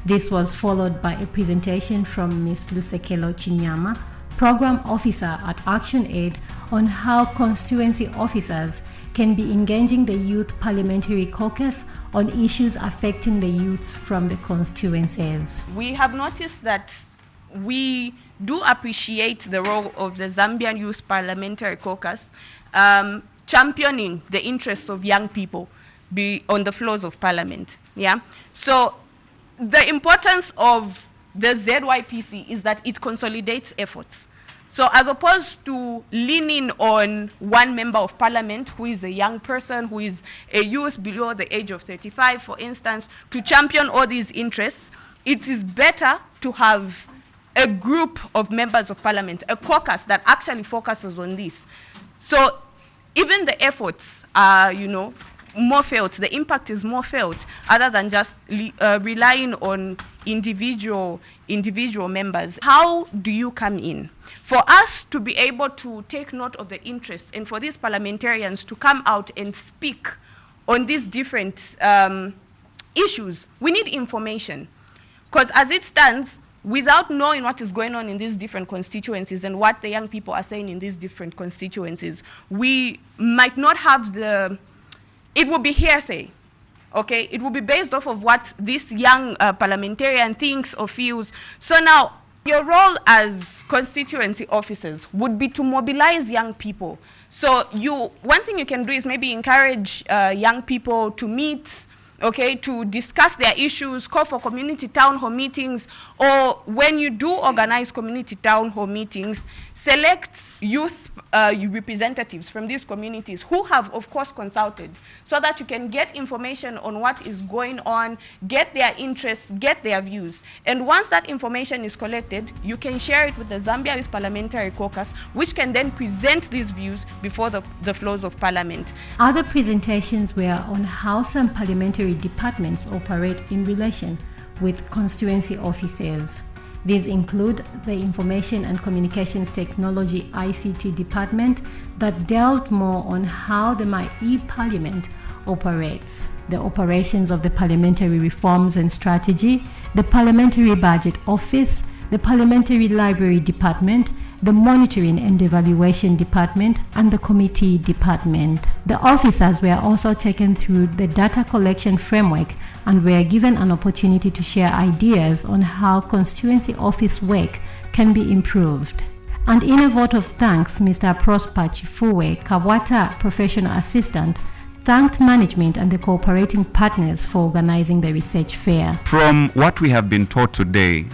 This was followed by a presentation from Ms. Lusekelo Chinyama, Program Officer at Action Aid, on how constituency officers can be engaging the Youth Parliamentary Caucus on issues affecting the youths from the constituencies. We have noticed that we do appreciate the role of the Zambian Youth Parliamentary Caucus championing the interests of young people on the floors of Parliament. Yeah. So the importance of the ZYPC is that it consolidates efforts. So as opposed to leaning on one member of Parliament who is a young person, who is a youth below the age of 35, for instance, to champion all these interests, it is better to have a group of members of Parliament, a caucus that actually focuses on this. So even the efforts are, more felt, the impact is more felt, other than just relying on individual members. How do you come in? For us to be able to take note of the interests and for these parliamentarians to come out and speak on these different issues, we need information. Because as it stands, without knowing what is going on in these different constituencies and what the young people are saying in these different constituencies, we might not have it will be hearsay, okay? It will be based off of what this young parliamentarian thinks or feels. So now, your role as constituency officers would be to mobilize young people. So one thing you can do is maybe encourage young people to meet, okay, to discuss their issues, call for community town hall meetings, or when you do organize community town hall meetings, select youth representatives from these communities who have, of course, consulted, so that you can get information on what is going on, get their interests, get their views. And once that information is collected, you can share it with the Zambia Youth Parliamentary Caucus, which can then present these views before the floors of Parliament. Other presentations were on how some parliamentary departments operate in relation with constituency officers. These include the Information and Communications Technology ICT department that dealt more on how the e-Parliament operates, the operations of the Parliamentary Reforms and Strategy, the Parliamentary Budget Office, the Parliamentary Library Department, the Monitoring and Evaluation Department, and the Committee Department. The officers were also taken through the data collection framework and were given an opportunity to share ideas on how constituency office work can be improved. And in a vote of thanks, Mr. Prosper Chifuwe, Kawata Professional Assistant, thanked management and the cooperating partners for organizing the research fair. From what we have been taught today,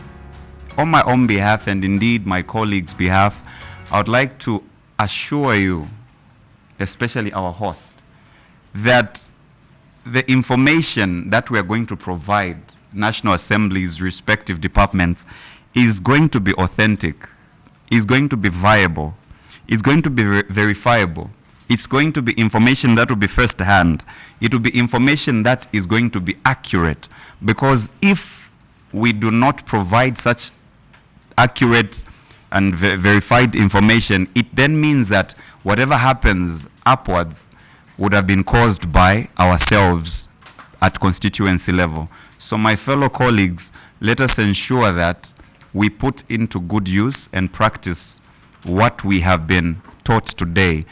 on my own behalf and indeed my colleagues' behalf, I would like to assure you, especially our host, that the information that we are going to provide National Assembly's respective departments is going to be authentic, is going to be viable, is going to be verifiable. It's going to be information that will be first-hand. It will be information that is going to be accurate, because if we do not provide such accurate and verified information, it then means that whatever happens upwards would have been caused by ourselves at constituency level. So my fellow colleagues, let us ensure that we put into good use and practice what we have been taught today.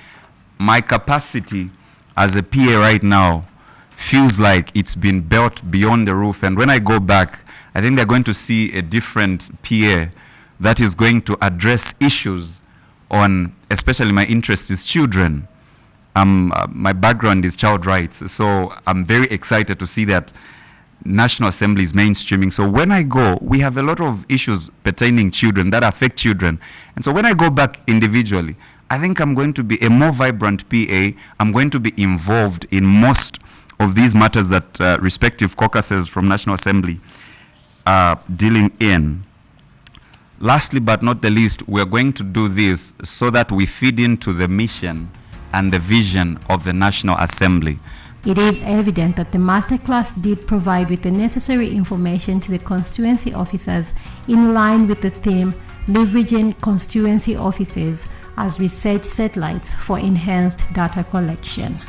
My capacity as a PA right now feels like it's been built beyond the roof, and when I go back, I think they're going to see a different PA that is going to address issues on, especially my interest is children. My background is child rights, so I'm very excited to see that National Assembly is mainstreaming. So when I go, we have a lot of issues pertaining children that affect children. And so when I go back individually, I think I'm going to be a more vibrant PA. I'm going to be involved in most of these matters that respective caucuses from National Assembly are dealing in. Lastly but not the least, we're going to do this so that we feed into the mission and the vision of the National Assembly. It is evident that the masterclass did provide with the necessary information to the constituency officers in line with the theme leveraging constituency offices as research satellites for enhanced data collection.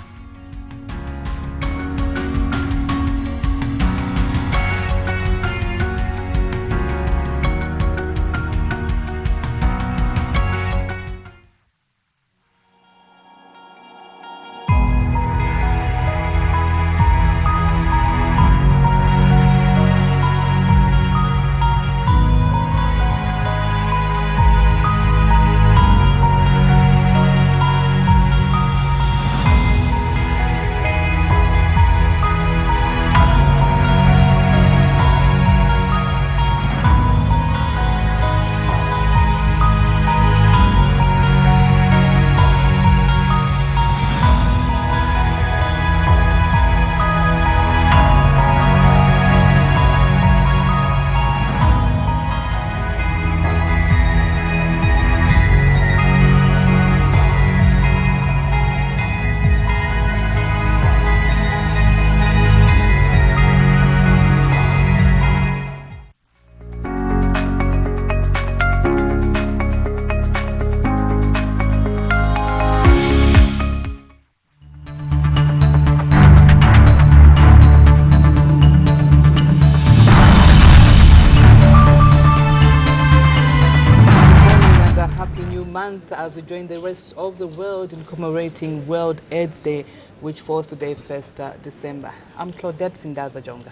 as we join the rest of the world in commemorating World AIDS Day, which falls today, 1st December. I'm Claudette Findaza Jonga.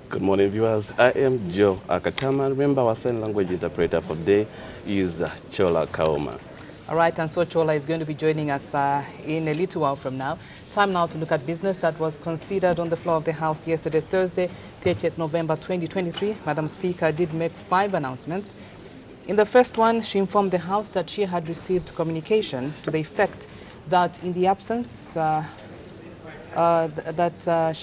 Good morning, viewers. I am Joe Akatama. Remember, our sign language interpreter for today is Chola Kaoma. All right, and so Chola is going to be joining us in a little while from now. Time now to look at business that was considered on the floor of the House yesterday, Thursday, 30th November 2023. Madam Speaker did make 5 announcements. In the first one, she informed the House that she had received communication to the effect that in the absence she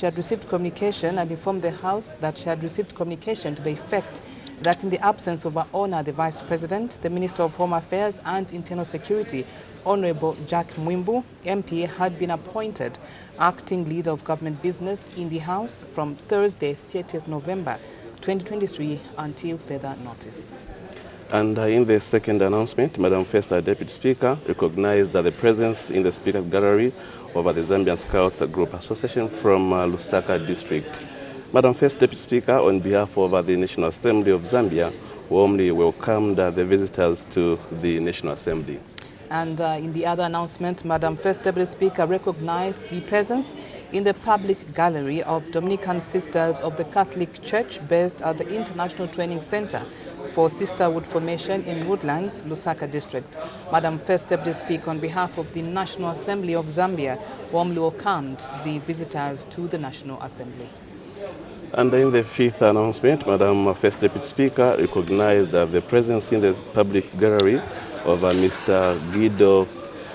had received communication and informed the House that she had received communication to the effect that in the absence of Her Honor the Vice President, the Minister of Home Affairs and Internal Security, Honorable Jack Mwimbu, MP, had been appointed acting leader of government business in the House from Thursday, 30th November 2023 until further notice. And in the second announcement, Madam First Deputy Speaker recognized the presence in the Speaker's Gallery of the Zambian Scouts Group Association from Lusaka District. Madam First Deputy Speaker, on behalf of the National Assembly of Zambia, warmly welcomed the visitors to the National Assembly. And in the other announcement, Madam First Deputy Speaker recognized the presence in the public gallery of Dominican Sisters of the Catholic Church based at the International Training Center for Sisterhood Formation in Woodlands, Lusaka District. Madam First Deputy Speaker, on behalf of the National Assembly of Zambia, warmly welcomed the visitors to the National Assembly. And in the fifth announcement, Madam First Deputy Speaker recognized the presence in the public gallery of Mr. Guido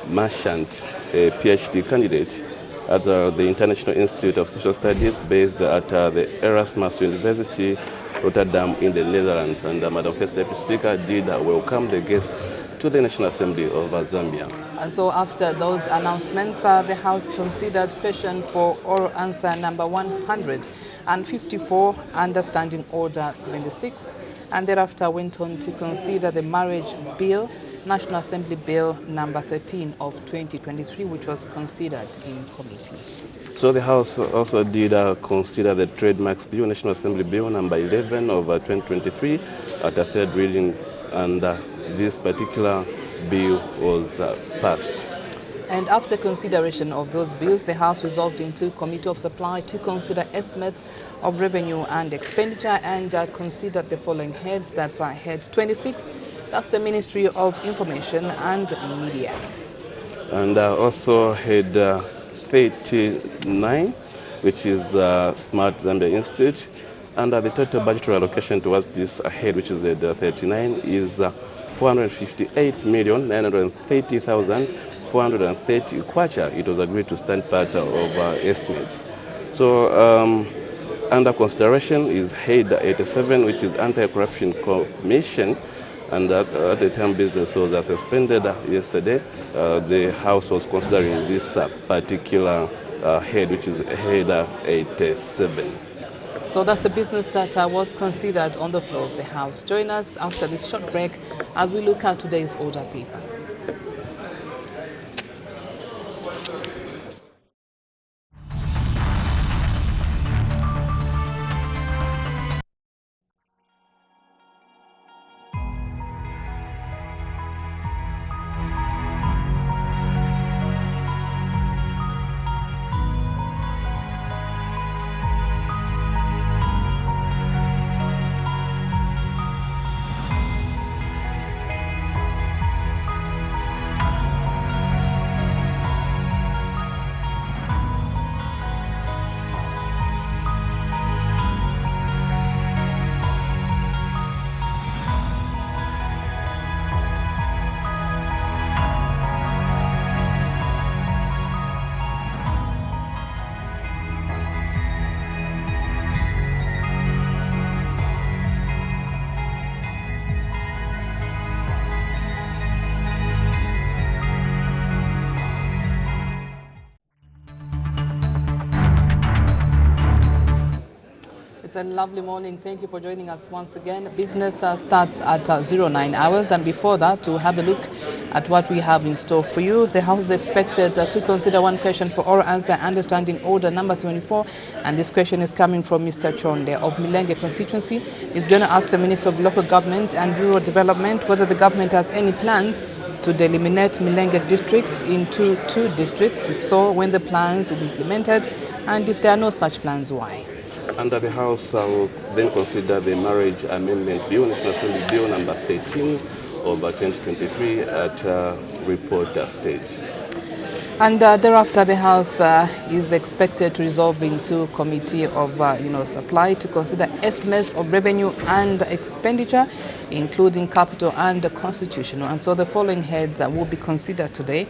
Marchant, a PhD candidate at the International Institute of Social Studies based at the Erasmus University, Rotterdam in the Netherlands. And Madam First Deputy Speaker did welcome the guests to the National Assembly of Zambia. And so after those announcements, the House considered question for oral answer number 154, Understanding Order 76, and thereafter went on to consider the Marriage Bill, National Assembly Bill number 13 of 2023, which was considered in committee. So the House also did consider the Trademarks Bill, National Assembly Bill number 11 of 2023 at a third reading, and this particular bill was passed. And after consideration of those bills, the House resolved into Committee of Supply to consider estimates of revenue and expenditure and considered the following heads. That's Head 26, that's the Ministry of Information and Media. And also Head 39, which is Smart Zambia Institute. And the total budgetary allocation towards this head, which is the 39, is 458,930,430 kwacha. It was agreed to stand part of estimates. So under consideration is Head 87, which is Anti-Corruption Commission, and at the time business was suspended yesterday. The House was considering this particular head, which is Head 87. So that's the business that was considered on the floor of the House. Join us after this short break as we look at today's order paper. It's a lovely morning. Thank you for joining us once again. Business starts at 09 hours, and before that, to have a look at what we have in store for you. The House is expected to consider one question for oral answer, Understanding Order number 74, and this question is coming from Mr. Chonde of Milenge constituency. He's going to ask the Minister of Local Government and Rural Development whether the government has any plans to delimitate Milenge district into 2 districts. So when the plans will be implemented, and if there are no such plans, why? Under the House, will then consider the Marriage Amendment Bill, National Assembly Bill number 13 of 2023 at report stage. And thereafter, the House is expected to resolve into Committee of Supply to consider estimates of revenue and expenditure, including capital and constitutional. And so the following heads will be considered today.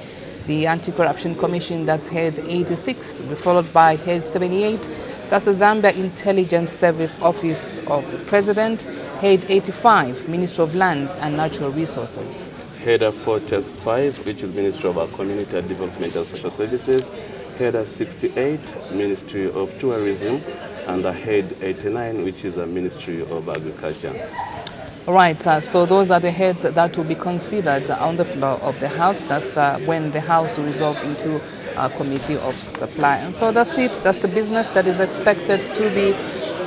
The Anti-Corruption Commission, that's head 86, will be followed by head 78. That's the Zambia Intelligence Service Office of the President, head 85, Ministry of Lands and Natural Resources. Header 45, which is Ministry of Community Development and Social Services, Header 68, Ministry of Tourism, and Head 89, which is the Ministry of Agriculture. All right, so those are the heads that will be considered on the floor of the House. That's when the House will resolve into a Committee of Supply. And so that's it. That's the business that is expected to be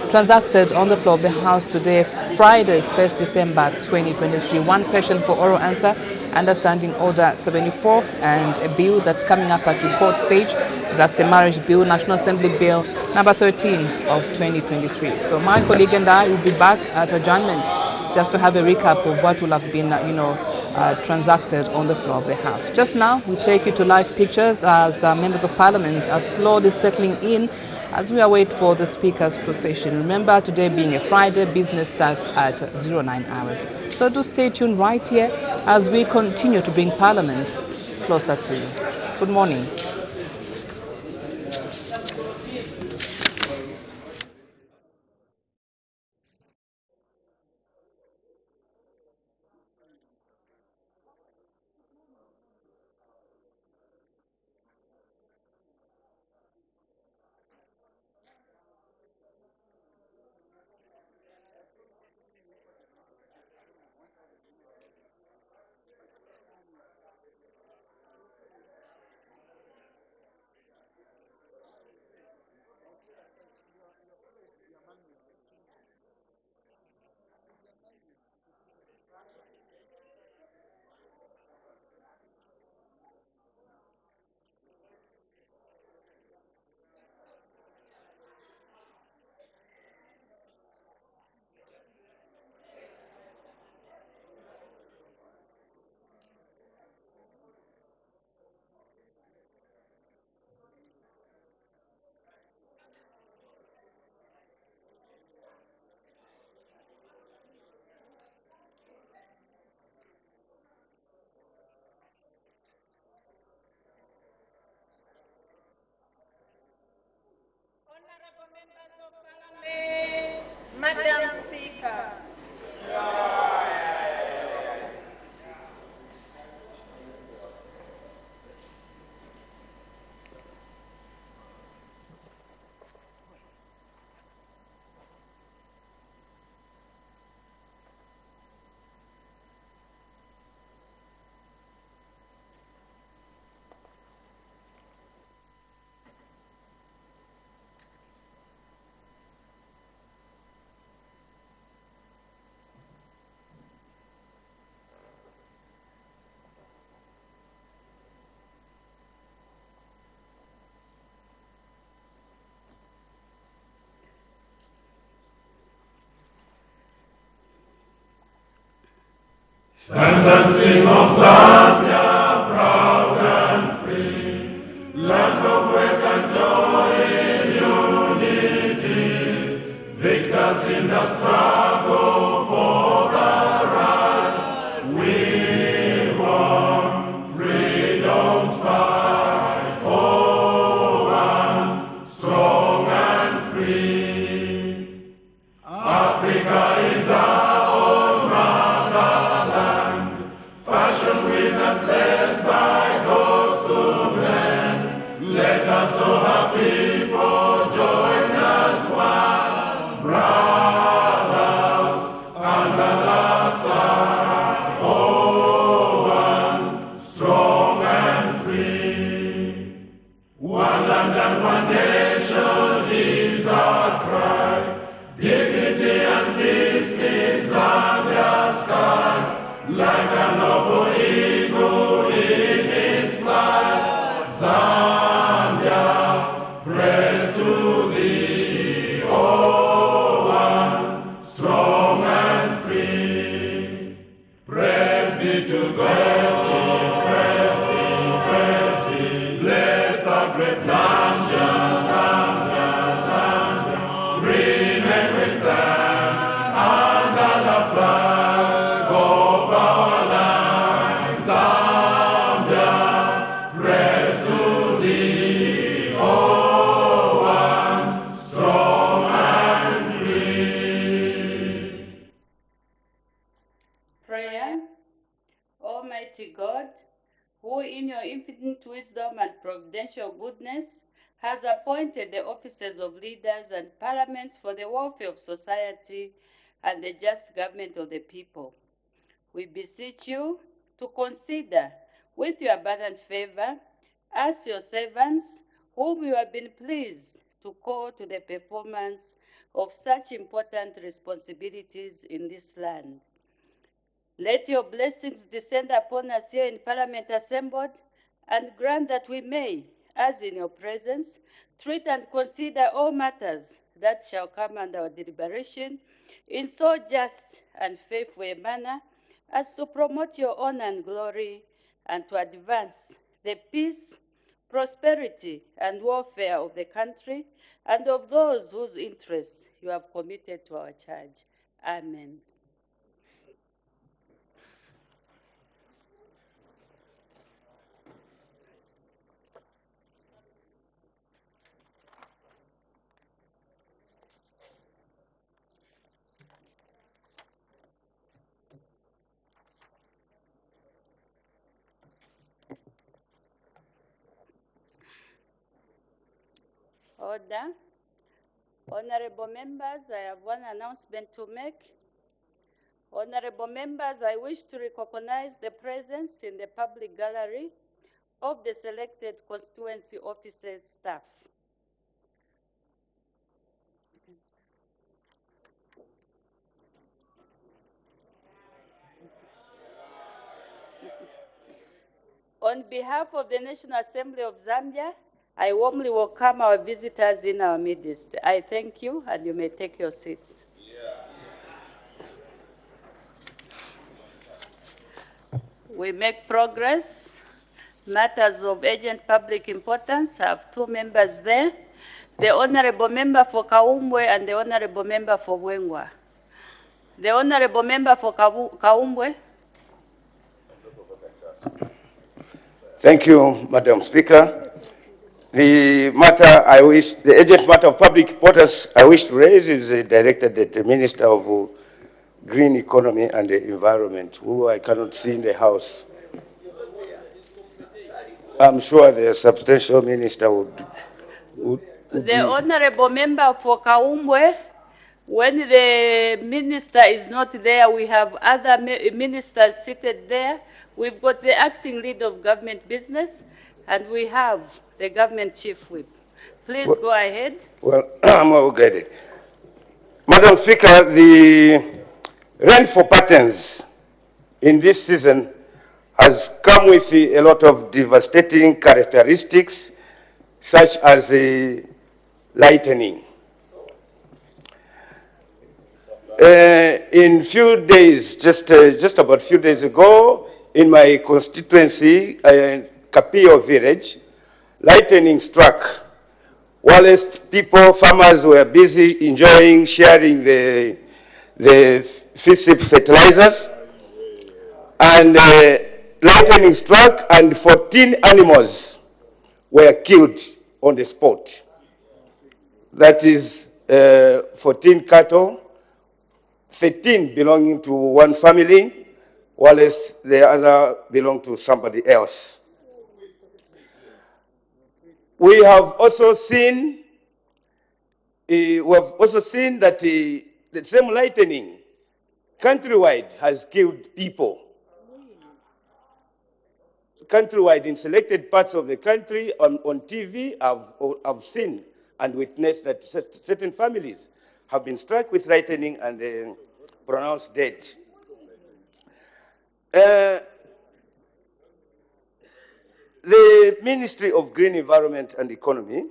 transacted on the floor of the House today, Friday, 1st December 2023. One question for oral answer, Understanding Order 74, and a bill that's coming up at report stage. That's the Marriage Bill, National Assembly Bill number 13 of 2023. So my colleague and I will be back at adjournment just to have a recap of what will have been, transacted on the floor of the House. Just now, we take you to live pictures as members of Parliament are slowly settling in as we await for the Speaker's procession. Remember, today being a Friday, business starts at 09 hours. So do stay tuned right here as we continue to bring Parliament closer to you. Good morning. Madam Speaker. Stand and sing of Zambia, proud and free, land of wealth and joy in unity, victors in the struggle for the right. We want freedom's fight, oh, one, strong and free. Africa is our own motherland, fashioned with and blessed by those who blend. Let us, O her people, join as one, brothers under the sun, oh, one, strong and free. One land and one nation is our cry, dignity and peace. Almighty God, who in your infinite wisdom and providential goodness has appointed the offices of leaders and parliaments for the welfare of society and the just government of the people. We beseech you to consider with your abundant favor us your servants, whom you have been pleased to call to the performance of such important responsibilities in this land. Let your blessings descend upon us here in Parliament assembled, and grant that we may, as in your presence, treat and consider all matters that shall come under our deliberation in so just and faithful a manner as to promote your honor and glory, and to advance the peace, prosperity, and welfare of the country and of those whose interests you have committed to our charge. Amen. Order. Honorable members, I have one announcement to make. Honorable members, I wish to recognize the presence in the public gallery of the selected constituency officers staff. On behalf of the National Assembly of Zambia, I warmly welcome our visitors in our midst. I thank you, and you may take your seats. We make progress. Matters of urgent public importance. I have two members there, the Honorable Member for Kaumbwe and the Honorable Member for Wengwa. The Honorable Member for Kaumbwe. Thank you, Madam Speaker. The urgent matter of public importance I wish to raise is directed at the Minister of Green Economy and the Environment, who I cannot see in the House. I'm sure the substantial minister would The Honorable Member for Kaumbwe, when the minister is not there, we have other ministers seated there. We've got the acting leader of government business, and we have the government chief whip. Please go ahead. Well, I'm all guided. Madam Speaker, the rainfall patterns in this season has come with a lot of devastating characteristics, such as the lightning. In few days, just about a few days ago, in my constituency, Kapio village, lightning struck. Whilst farmers were busy enjoying, sharing the FISIP fertilizers, and lightning struck and 14 animals were killed on the spot. That is 14 cattle, 13 belonging to one family, whilst the other belonged to somebody else. We have also seen that the same lightning countrywide has killed people. Countrywide in selected parts of the country, on TV, I've seen and witnessed that certain families have been struck with lightning and pronounced dead. The Ministry of Green Environment and Economy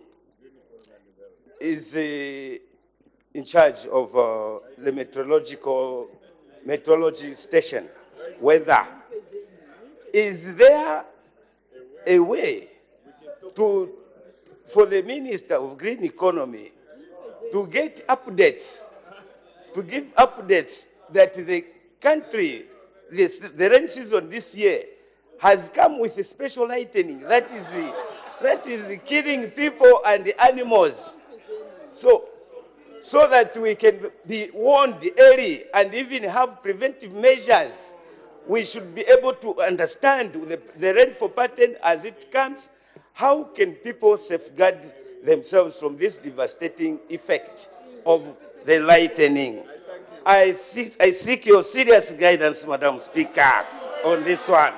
is in charge of the meteorology station, weather. Is there a way for the Minister of Green Economy to get updates, to give updates that the country, the rain season this year has come with a special lightning that is killing people and the animals, so that we can be warned early and even have preventive measures We should be able to understand the rainfall pattern as it comes. How can people safeguard themselves from this devastating effect of the lightning? I seek your serious guidance, Madam Speaker, on this one.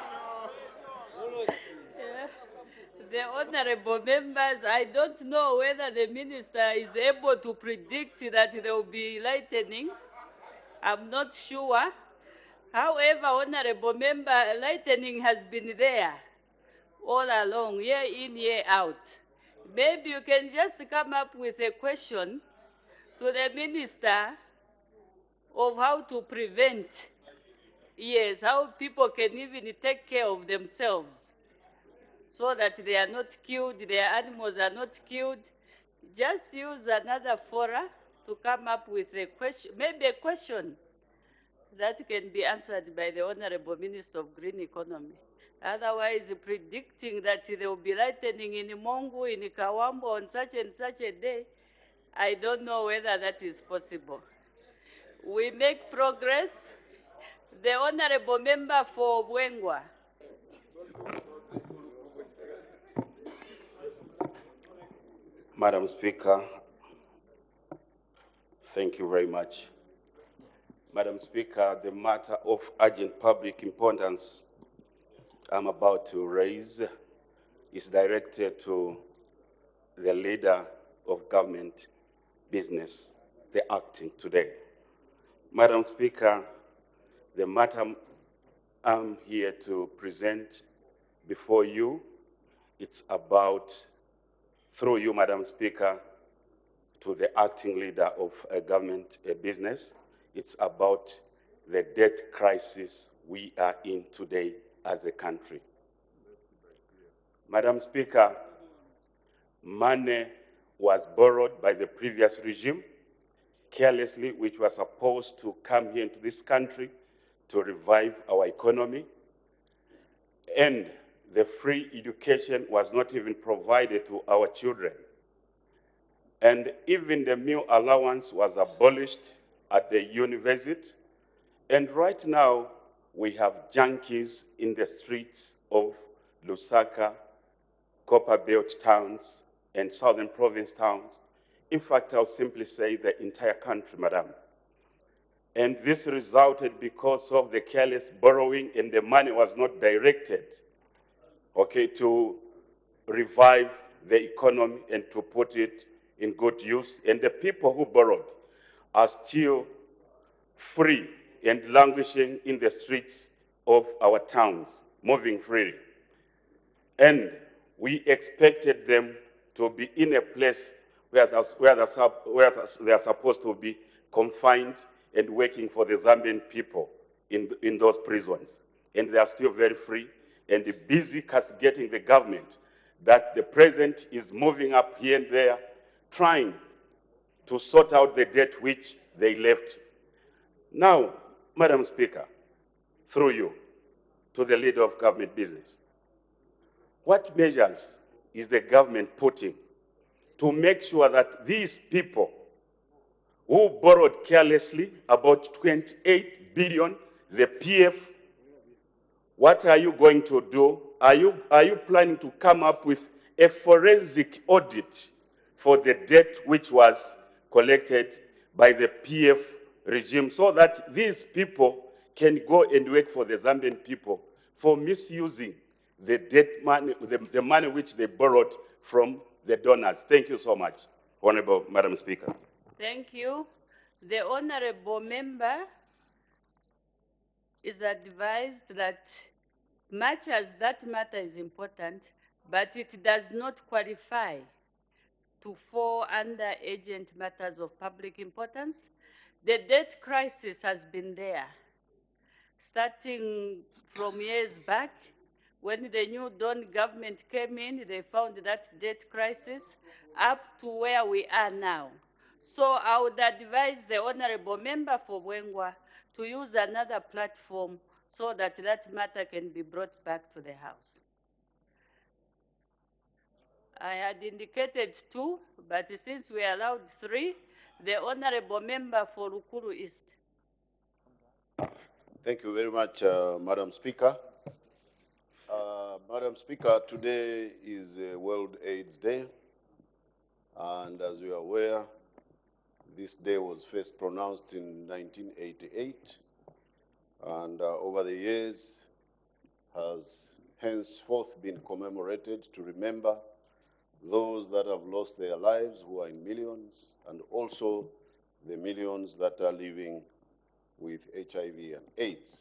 The honorable members, I don't know whether the minister is able to predict that there will be lightning. I'm not sure. However, honorable member, lightning has been there all along, year in, year out. Maybe you can just come up with a question to the minister of how to prevent, yes, how people can even take care of themselves so that they are not killed, their animals are not killed. Just use another fora to come up with a question, maybe a question that can be answered by the Honorable Minister of Green Economy. Otherwise, predicting that there will be lightning in Mangu, in Kawambo on such and such a day, I don't know whether that is possible. We make progress. The Honorable Member for Bwengwa. Madam Speaker, thank you very much. Madam Speaker, the matter of urgent public importance I'm about to raise is directed to the leader of government business, the acting today. Madam Speaker, the matter I'm here to present before you, it's about, through you, Madam Speaker, to the acting leader of a government business, it's about the debt crisis we are in today as a country. Madam Speaker, money was borrowed by the previous regime carelessly, which was supposed to come here into this country to revive our economy, and the free education was not even provided to our children. And even the meal allowance was abolished at the university. And right now, we have junkies in the streets of Lusaka, Copper Belt towns, and Southern Province towns. In fact, I'll simply say the entire country, madam. And this resulted because of the careless borrowing, and the money was not directed, okay, to revive the economy and to put it in good use. And the people who borrowed are still free and languishing in the streets of our towns, moving freely. And we expected them to be in a place where they are supposed to be confined and working for the Zambian people in those prisons. And they are still very free and busy castigating the government that the president is moving up here and there, trying to sort out the debt which they left. Now, Madam Speaker, through you, to the leader of government business, what measures is the government putting to make sure that these people who borrowed carelessly about 28 billion, the PF, what are you going to do? Are you planning to come up with a forensic audit for the debt which was collected by the PF regime, so that these people can go and work for the Zambian people for misusing the debt money, the money which they borrowed from the donors? Thank you so much, Honorable Madam Speaker. Thank you. The honorable member is advised that much as that matter is important, but it does not qualify to fall under urgent matters of public importance. The debt crisis has been there, starting from years back. When the new Dawn government came in, they found that debt crisis up to where we are now. So I would advise the honorable member for Bwengwa to use another platform so that that matter can be brought back to the House. I had indicated 2, but since we allowed 3, the honorable member for Rukuru East. Thank you very much, Madam Speaker. Madam Speaker, today is World AIDS Day, and as you are aware, this day was first pronounced in 1988, and over the years has henceforth been commemorated to remember those that have lost their lives, who are in millions, and also the millions that are living with HIV and AIDS.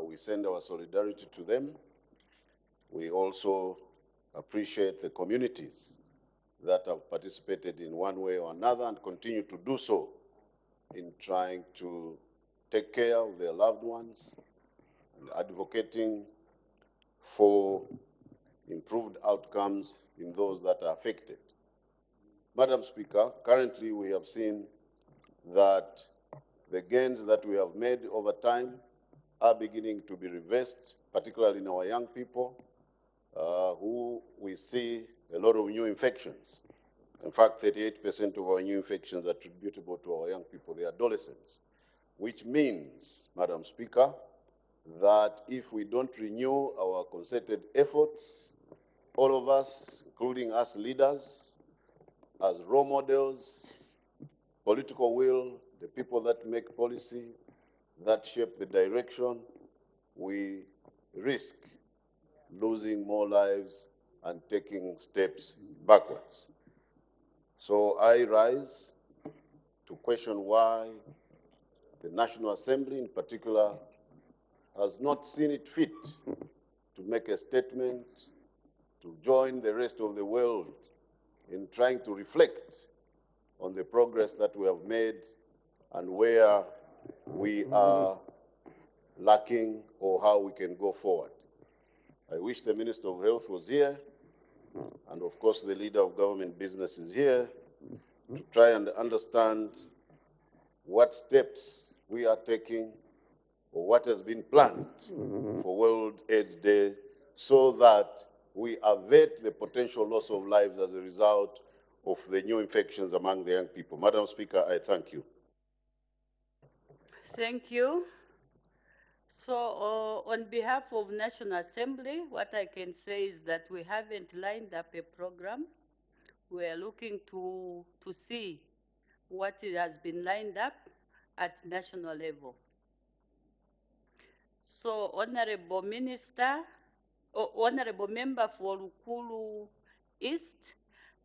We send our solidarity to them. We also appreciate the communities that have participated in one way or another and continue to do so in trying to take care of their loved ones and advocating for improved outcomes in those that are affected. Madam Speaker, currently we have seen that the gains that we have made over time are beginning to be reversed, particularly in our young people, who we see a lot of new infections. In fact, 38% of our new infections are attributable to our young people, the adolescents, which means, Madam Speaker, that if we don't renew our concerted efforts, all of us, including us leaders, as role models, political will, the people that make policy, that shape the direction, we risk losing more lives and taking steps backwards. So I rise to question why the National Assembly in particular has not seen it fit to make a statement, to join the rest of the world in trying to reflect on the progress that we have made and where we are lacking or how we can go forward. I wish the Minister of Health was here, and of course the Leader of Government Business is here, to try and understand what steps we are taking or what has been planned for World AIDS Day so that we avert the potential loss of lives as a result of the new infections among the young people. Madam Speaker, I thank you. Thank you. So on behalf of National Assembly, what I can say is that we haven't lined up a program. We are looking to see what has been lined up at national level. So Honorable Minister, or Honorable Member for Lukulu East,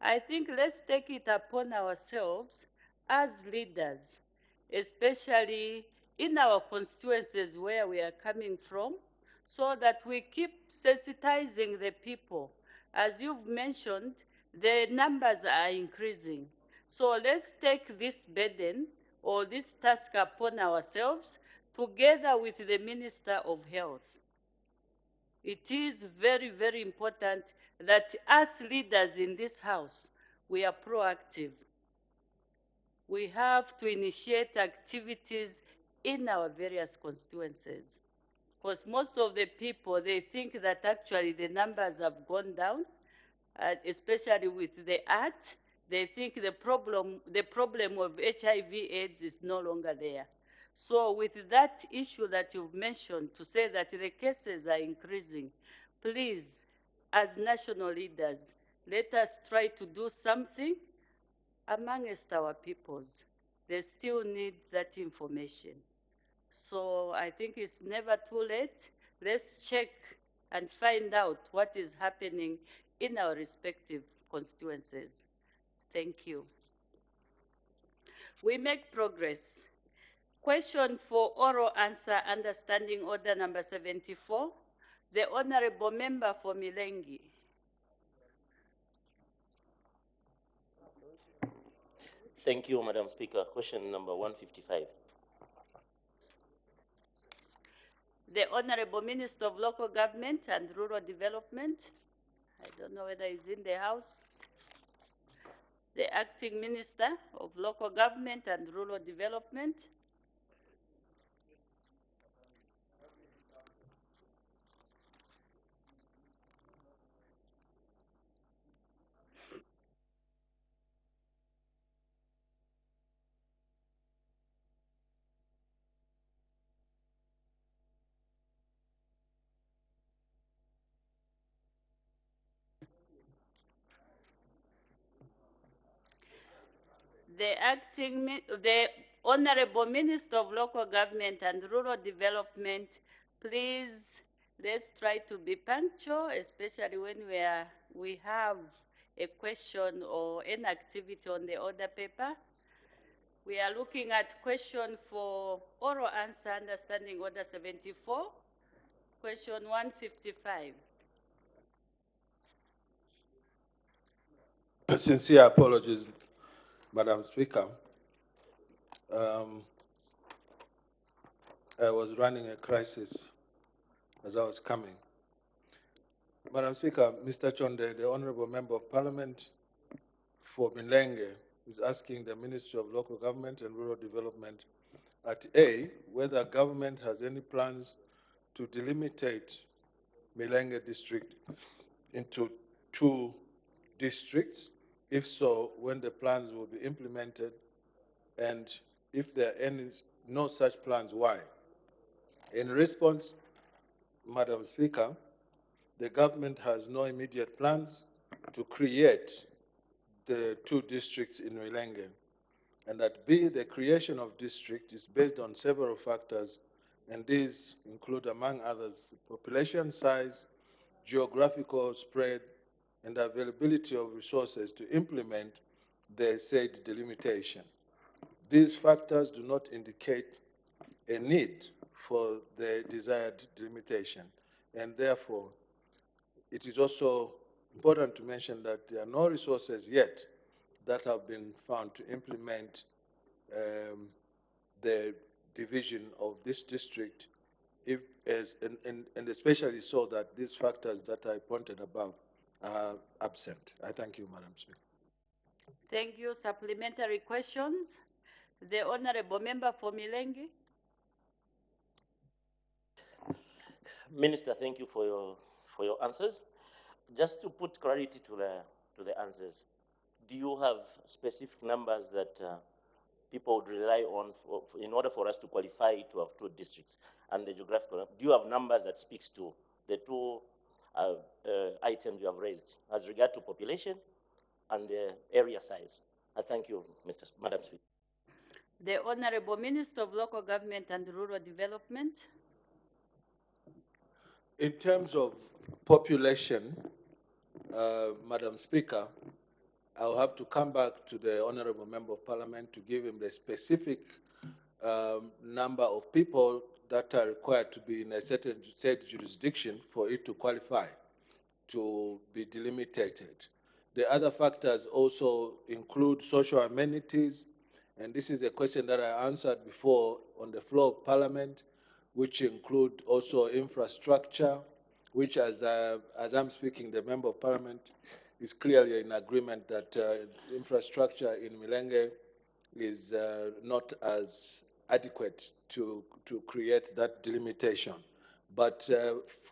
I think let's take it upon ourselves as leaders, especially in our constituencies where we are coming from, so that we keep sensitizing the people. As you've mentioned, the numbers are increasing. So let's take this burden or this task upon ourselves together with the Minister of Health. It is very, very important that us leaders in this house, we are proactive. We have to initiate activities in our various constituencies. Because most of the people, they think that actually the numbers have gone down, especially with the art. They think the problem of HIV/AIDS is no longer there. So with that issue that you've mentioned, to say that the cases are increasing, please, as national leaders, let us try to do something amongst our peoples. They still need that information. So I think it's never too late. Let's check and find out what is happening in our respective constituencies. Thank you. We make progress. Question for oral answer, understanding order number 74. The Honorable Member for Milengi. Thank you, Madam Speaker. Question number 155. The Honorable Minister of Local Government and Rural Development. I don't know whether he's in the House. The Acting Minister of Local Government and Rural Development. the Honorable Minister of Local Government and Rural Development, please, let's try to be punctual, especially when we have a question or an activity on the order paper. We are looking at question for oral answer, understanding order 74, question 155. Sincere apologies, Madam Speaker. I was running a crisis as I was coming. Madam Speaker, Mr. Chonde, the Honorable Member of Parliament for Milenge, is asking the Ministry of Local Government and Rural Development at A, whether government has any plans to delimitate Milenge district into 2 districts. If so, when the plans will be implemented, and if there are no such plans, why? In response, Madam Speaker, the government has no immediate plans to create the 2 districts in Milenge, and that B, the creation of district is based on several factors, and these include, among others, population size, geographical spread, and availability of resources to implement the said delimitation. These factors do not indicate a need for the desired delimitation, and therefore it is also important to mention that there are no resources yet that have been found to implement the division of this district, and especially so that these factors that I pointed above are absent. I thank you, Madam Speaker. Thank you. Supplementary questions? The Honorable Member for Milenge. Minister, thank you for your answers. Just to put clarity to the answers, do you have specific numbers that people would rely on in order for us to qualify to have 2 districts? And the geographical, do you have numbers that speaks to the 2 items you have raised as regard to population and the area size? I thank you, Madam Speaker. The Honorable Minister of Local Government and Rural Development. In terms of population, Madam Speaker, I'll have to come back to the Honorable Member of Parliament to give him the specific number of people that are required to be in a certain said jurisdiction for it to qualify to be delimitated. The other factors also include social amenities, and this is a question that I answered before on the floor of Parliament, which include also infrastructure, which as I'm speaking, the Member of Parliament is clearly in agreement that infrastructure in Milenge is not as adequate to create that delimitation. But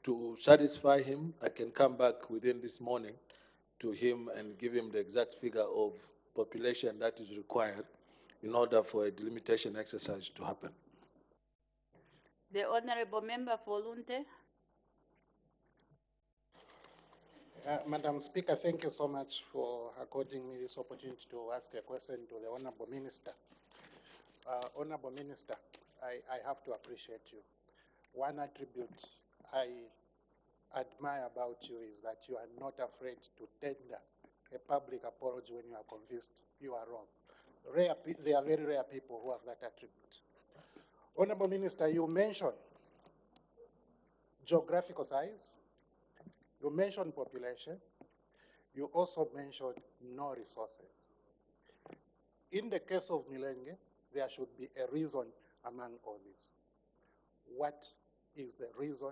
to satisfy him, I can come back within this morning to him and give him the exact figure of population that is required in order for a delimitation exercise to happen. The Honorable Member for Lunte. Madam Speaker, thank you so much for according me this opportunity to ask a question to the Honorable Minister. Honorable Minister, I have to appreciate you. One attribute I admire about you is that you are not afraid to tender a public apology when you are convinced you are wrong. There are very rare people who have that attribute. Honorable Minister, you mentioned geographical size, you mentioned population, you also mentioned no resources. In the case of Milenge, there should be a reason among all this. What is the reason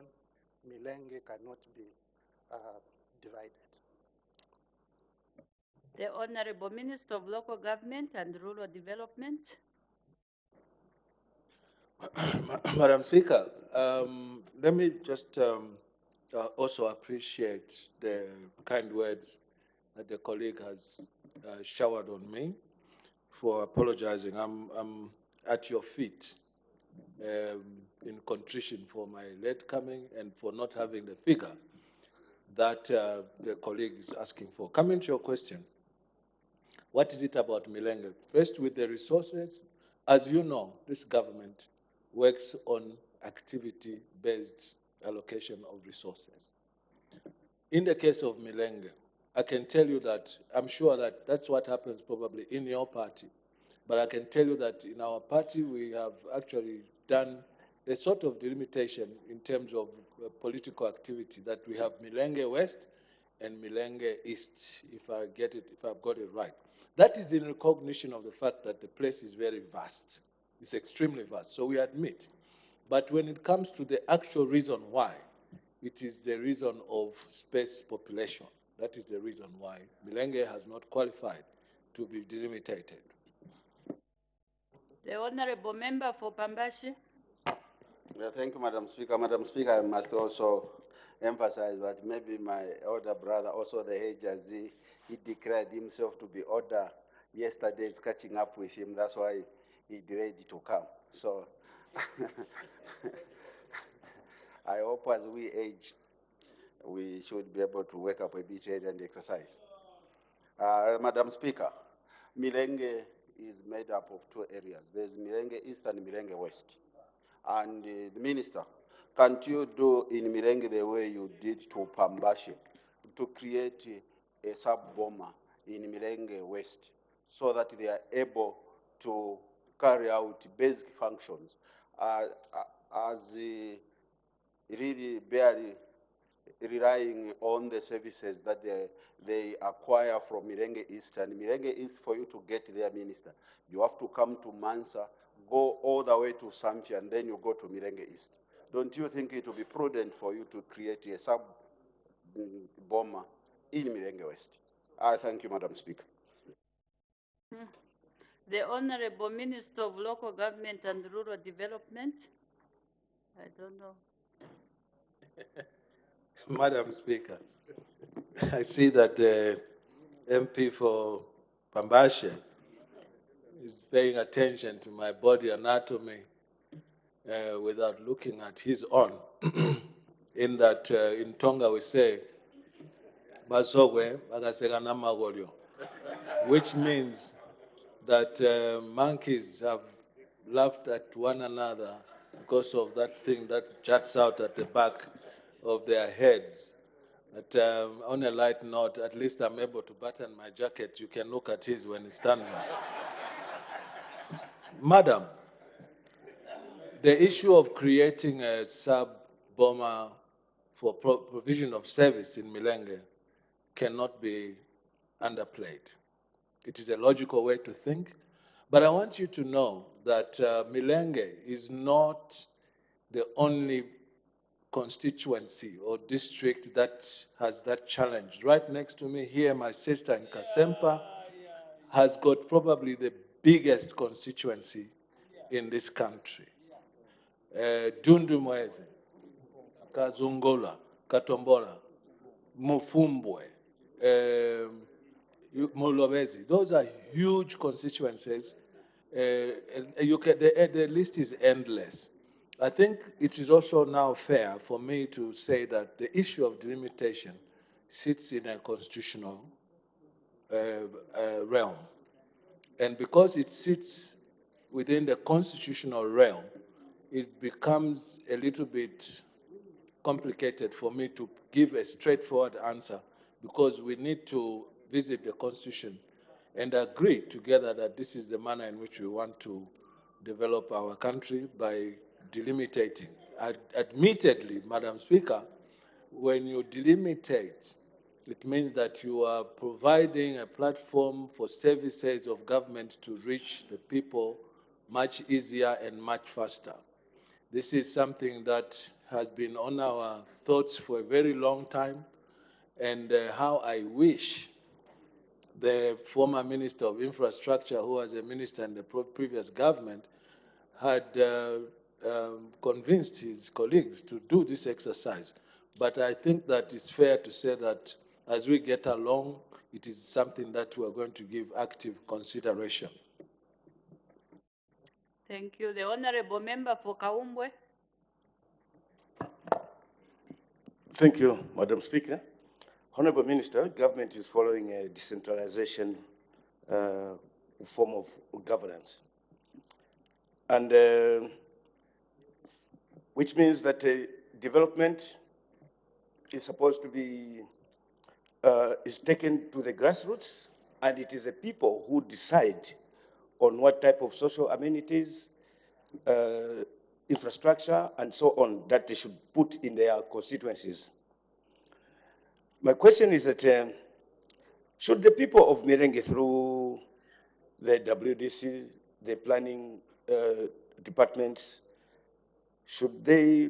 Milenge cannot be divided? The Honorable Minister of Local Government and Rural Development. Madam Speaker, let me just also appreciate the kind words that the colleague has showered on me for apologizing. I'm at your feet in contrition for my late coming and for not having the figure that the colleague is asking for. Coming to your question, What is it about Milenge? First, with the resources, as you know, this government works on activity-based allocation of resources. In the case of Milenge, I can tell you that I'm sure that that's what happens probably in your party. But I can tell you that in our party, we have actually done a sort of delimitation in terms of political activity, that we have Milenge West and Milenge East, if I've got it right. That is in recognition of the fact that the place is very vast. It's extremely vast, so we admit. But when it comes to the actual reason why, it is the reason of space population. That is the reason why Milenge has not qualified to be delimitated. The Honorable Member for Pambashi. Yeah, thank you, Madam Speaker. Madam Speaker, I must also emphasize that maybe my elder brother, also the Hejazi, he declared himself to be older. Yesterday is catching up with him. That's why he delayed to come. So I hope as we age, we should be able to wake up a bit early and exercise. Madam Speaker, Milenge is made up of two areas. There's Milenge East and Milenge West. And the Minister, can't you do in Milenge the way you did to Pambashi, to create a sub-bomber in Milenge West so that they are able to carry out basic functions as really barely relying on the services that they acquire from Milenge East. And Milenge East, for you to get there, Minister, you have to come to Mansa, go all the way to Zambia, and then you go to Milenge East. Don't you think it will be prudent for you to create a sub-bomber in Milenge West? I thank you, Madam Speaker. The Honorable Minister of Local Government and Rural Development. I don't know. Madam Speaker, I see that the MP for Pambashe is paying attention to my body anatomy without looking at his own. In that, in Tonga we say, "Basogwe bagaseka namagolyo," which means that monkeys have laughed at one another because of that thing that juts out at the back of their heads. But on a light note, at least I'm able to button my jacket. You can look at his when he's standing. Madam, the issue of creating a sub-bomber for provision of service in Milenge cannot be underplayed. It is a logical way to think. But I want you to know that Milenge is not the only constituency or district that has that challenge. Right next to me here, my sister in Kasempa has got probably the biggest constituency in this country. Dundumweze, Kazungola, Katombola, Mufumbwe, Mulobezi. Those are huge constituencies. The list is endless. I think it is also now fair for me to say that the issue of delimitation sits in a constitutional realm. And because it sits within the constitutional realm, it becomes a little bit complicated for me to give a straightforward answer, because we need to visit the Constitution and agree together that this is the manner in which we want to develop our country by delimiting. Admittedly, Madam Speaker, when you delimitate, it means that you are providing a platform for services of government to reach the people much easier and much faster. This is something that has been on our thoughts for a very long time, and how I wish the former Minister of Infrastructure, who was a minister in the previous government, had convinced his colleagues to do this exercise. But I think that it's fair to say that as we get along, it is something that we are going to give active consideration. Thank you. The Honorable Member for Kaumbwe. Thank you, Madam Speaker. Honorable Minister, government is following a decentralization form of governance. And which means that development is supposed to be is taken to the grassroots, and it is the people who decide on what type of social amenities, infrastructure, and so on that they should put in their constituencies. My question is that should the people of Mirenge, through the WDC, the planning departments, should they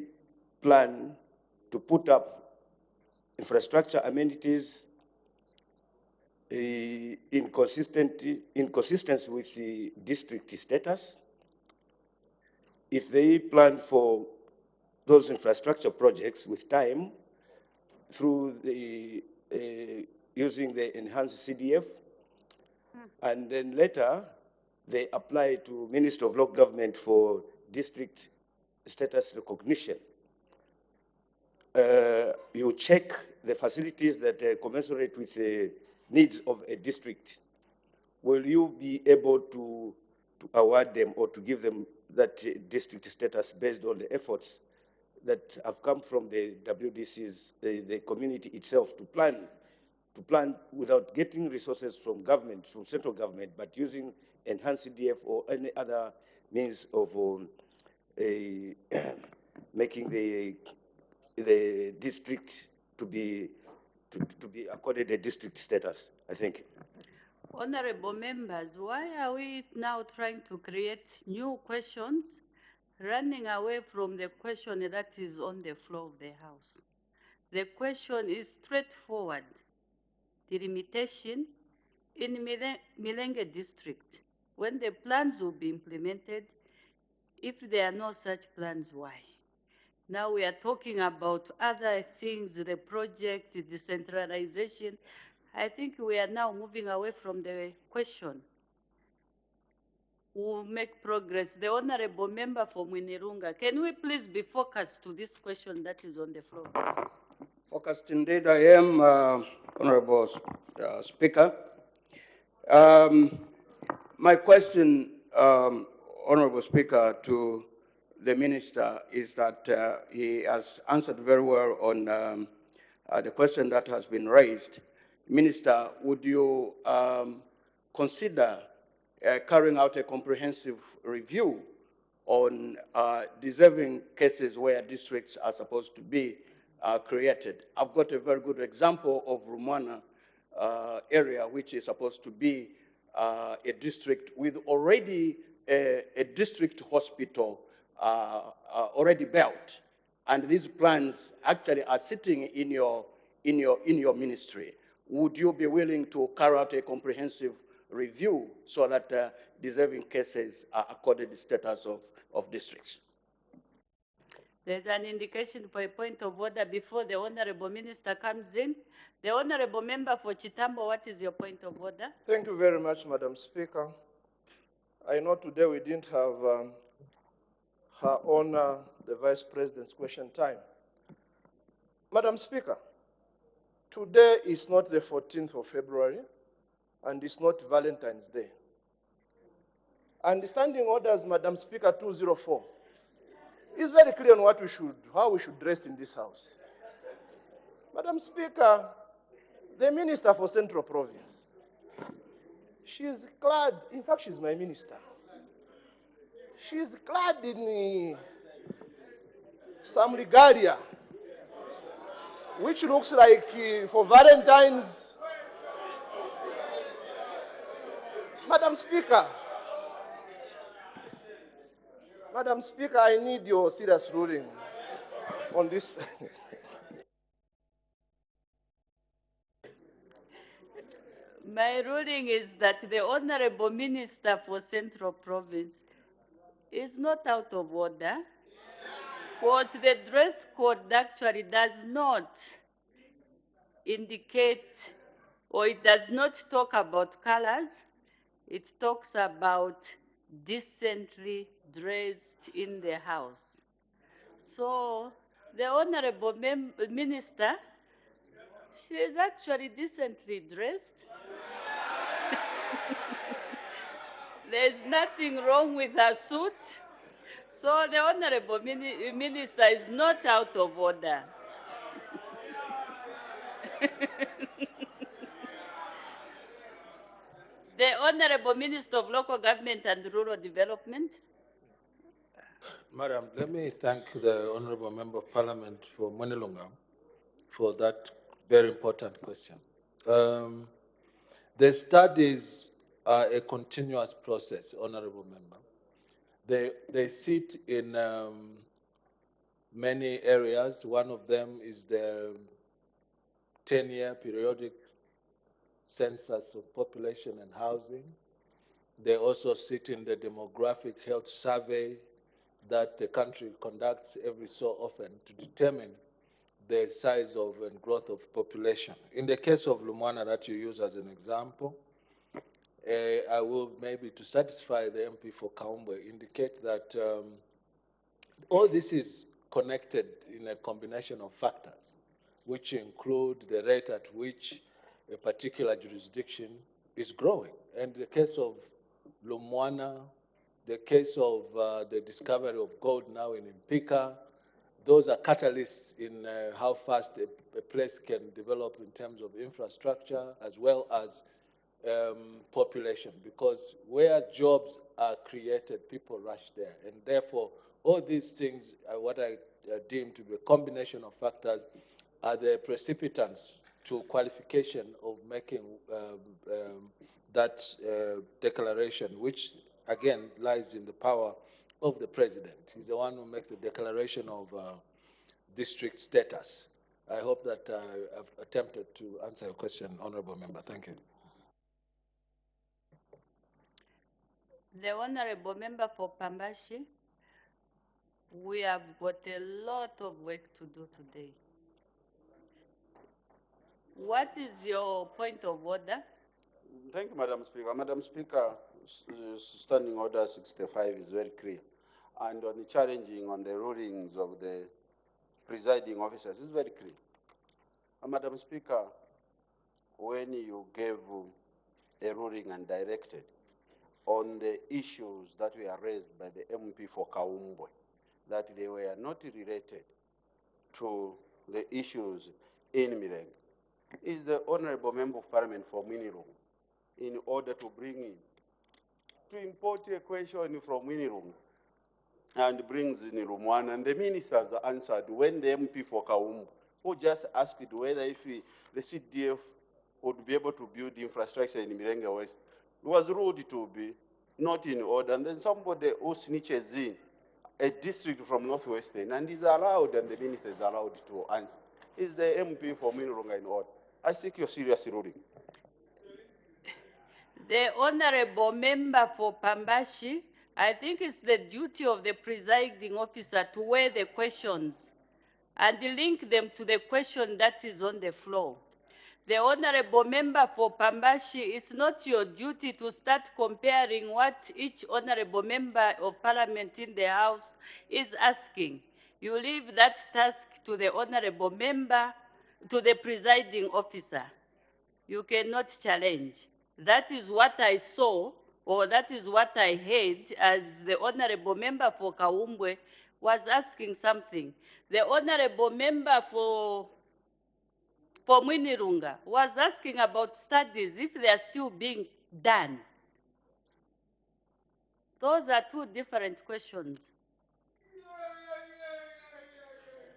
plan to put up infrastructure amenities in consistency with the district status? If they plan for those infrastructure projects with time through the using the enhanced CDF, and then later they apply to Minister of Local Government for district status recognition. You check the facilities that commensurate with the needs of a district. Will you be able to award them or to give them that district status based on the efforts that have come from the WDCs, the community itself, to plan without getting resources from government, from central government, but using enhanced CDF or any other means of making the district to be accorded a district status? I think. Honorable members, why are we now trying to create new questions, running away from the question that is on the floor of the House? The question is straightforward. Delimitation in Milenge district, when the plans will be implemented, if there are no such plans, why? Now we are talking about other things, the project, the decentralization. I think we are now moving away from the question. We'll make progress. The Honorable Member for Mwinirunga, can we please be focused to this question that is on the floor? Focused indeed I am, Honorable Speaker. My question, Honorable Speaker, to the Minister is that he has answered very well on the question that has been raised. Minister, would you consider carrying out a comprehensive review on deserving cases where districts are supposed to be created? I've got a very good example of Rumana area, which is supposed to be a district with already a district hospital already built. And these plans actually are sitting in your ministry. Would you be willing to carry out a comprehensive review so that deserving cases are accorded the status of districts? There's an indication for a point of order before the Honorable Minister comes in. The Honorable Member for Chitambo, what is your point of order? Thank you very much, Madam Speaker. I know today we didn't have Her Honor, the Vice President's question time. Madam Speaker, today is not the 14th of February, and it's not Valentine's Day. And the Standing Orders, Madam Speaker, 204, is very clear on what how we should dress in this House. Madam Speaker, the Minister for Central Province, she's clad, in fact, she's my minister. She's clad in some regalia, which looks like for Valentine's. Madam Speaker, I need your serious ruling on this. My ruling is that the Honorable Minister for Central Province is not out of order, because the dress code actually does not indicate, or it does not talk about colors. It talks about decently dressed in the House. So the Honorable Minister, she is actually decently dressed. There's nothing wrong with her suit. So the Honorable Minister is not out of order. The Honorable Minister of Local Government and Rural Development. Madam, let me thank the Honorable Member of Parliament for Monilunga for that very important question. The studies are a continuous process, Honorable Member. They sit in many areas. One of them is the 10-year periodic census of population and housing. They also sit in the demographic health survey that the country conducts every so often to determine the size of and growth of population. In the case of Lumwana that you use as an example, I will maybe to satisfy the MP for Kaumbwe indicate that all this is connected in a combination of factors, which include the rate at which a particular jurisdiction is growing. And the case of Lumwana, the case of the discovery of gold now in Impika, those are catalysts in how fast a place can develop in terms of infrastructure as well as population, because where jobs are created, people rush there. And therefore, all these things are what I deem to be a combination of factors are the precipitants to qualification of making that declaration, which again lies in the power of the president. He's the one who makes the declaration of district status. I hope that I've attempted to answer your question, Honorable Member. Thank you. The Honorable Member for Pambashi, we have got a lot of work to do today. What is your point of order? Thank you, Madam Speaker. Madam Speaker, Standing Order 65 is very clear. And on the challenging on the rulings of the presiding officers is very clear. Madam Speaker, when you gave a ruling and directed on the issues that were raised by the MP for Kaumbwe, that they were not related to the issues in Mileng, is the Honorable Member of Parliament for Minirum in order to bring in, to import a question from Minirum and brings in room one, and the ministers answered when the MP for Kaumbwe, who just asked whether if the CDF would be able to build infrastructure in Mirenge West, was ruled to be not in order, and then somebody who snitches in a district from Northwestern and is allowed, and the minister is allowed to answer. Is the MP for Minurunga in order? I seek your serious ruling. The Honorable Member for Pambashi, I think it's the duty of the presiding officer to weigh the questions and link them to the question that is on the floor. The Honorable Member for Pambashi, it's not your duty to start comparing what each Honorable Member of Parliament in the House is asking. You leave that task to the Honorable Member, to the presiding officer. You cannot challenge. That is what I saw, or that is what I heard as the Honorable Member for Kaumbwe was asking something. The Honorable Member for Mwinirunga was asking about studies, if they are still being done. Those are two different questions.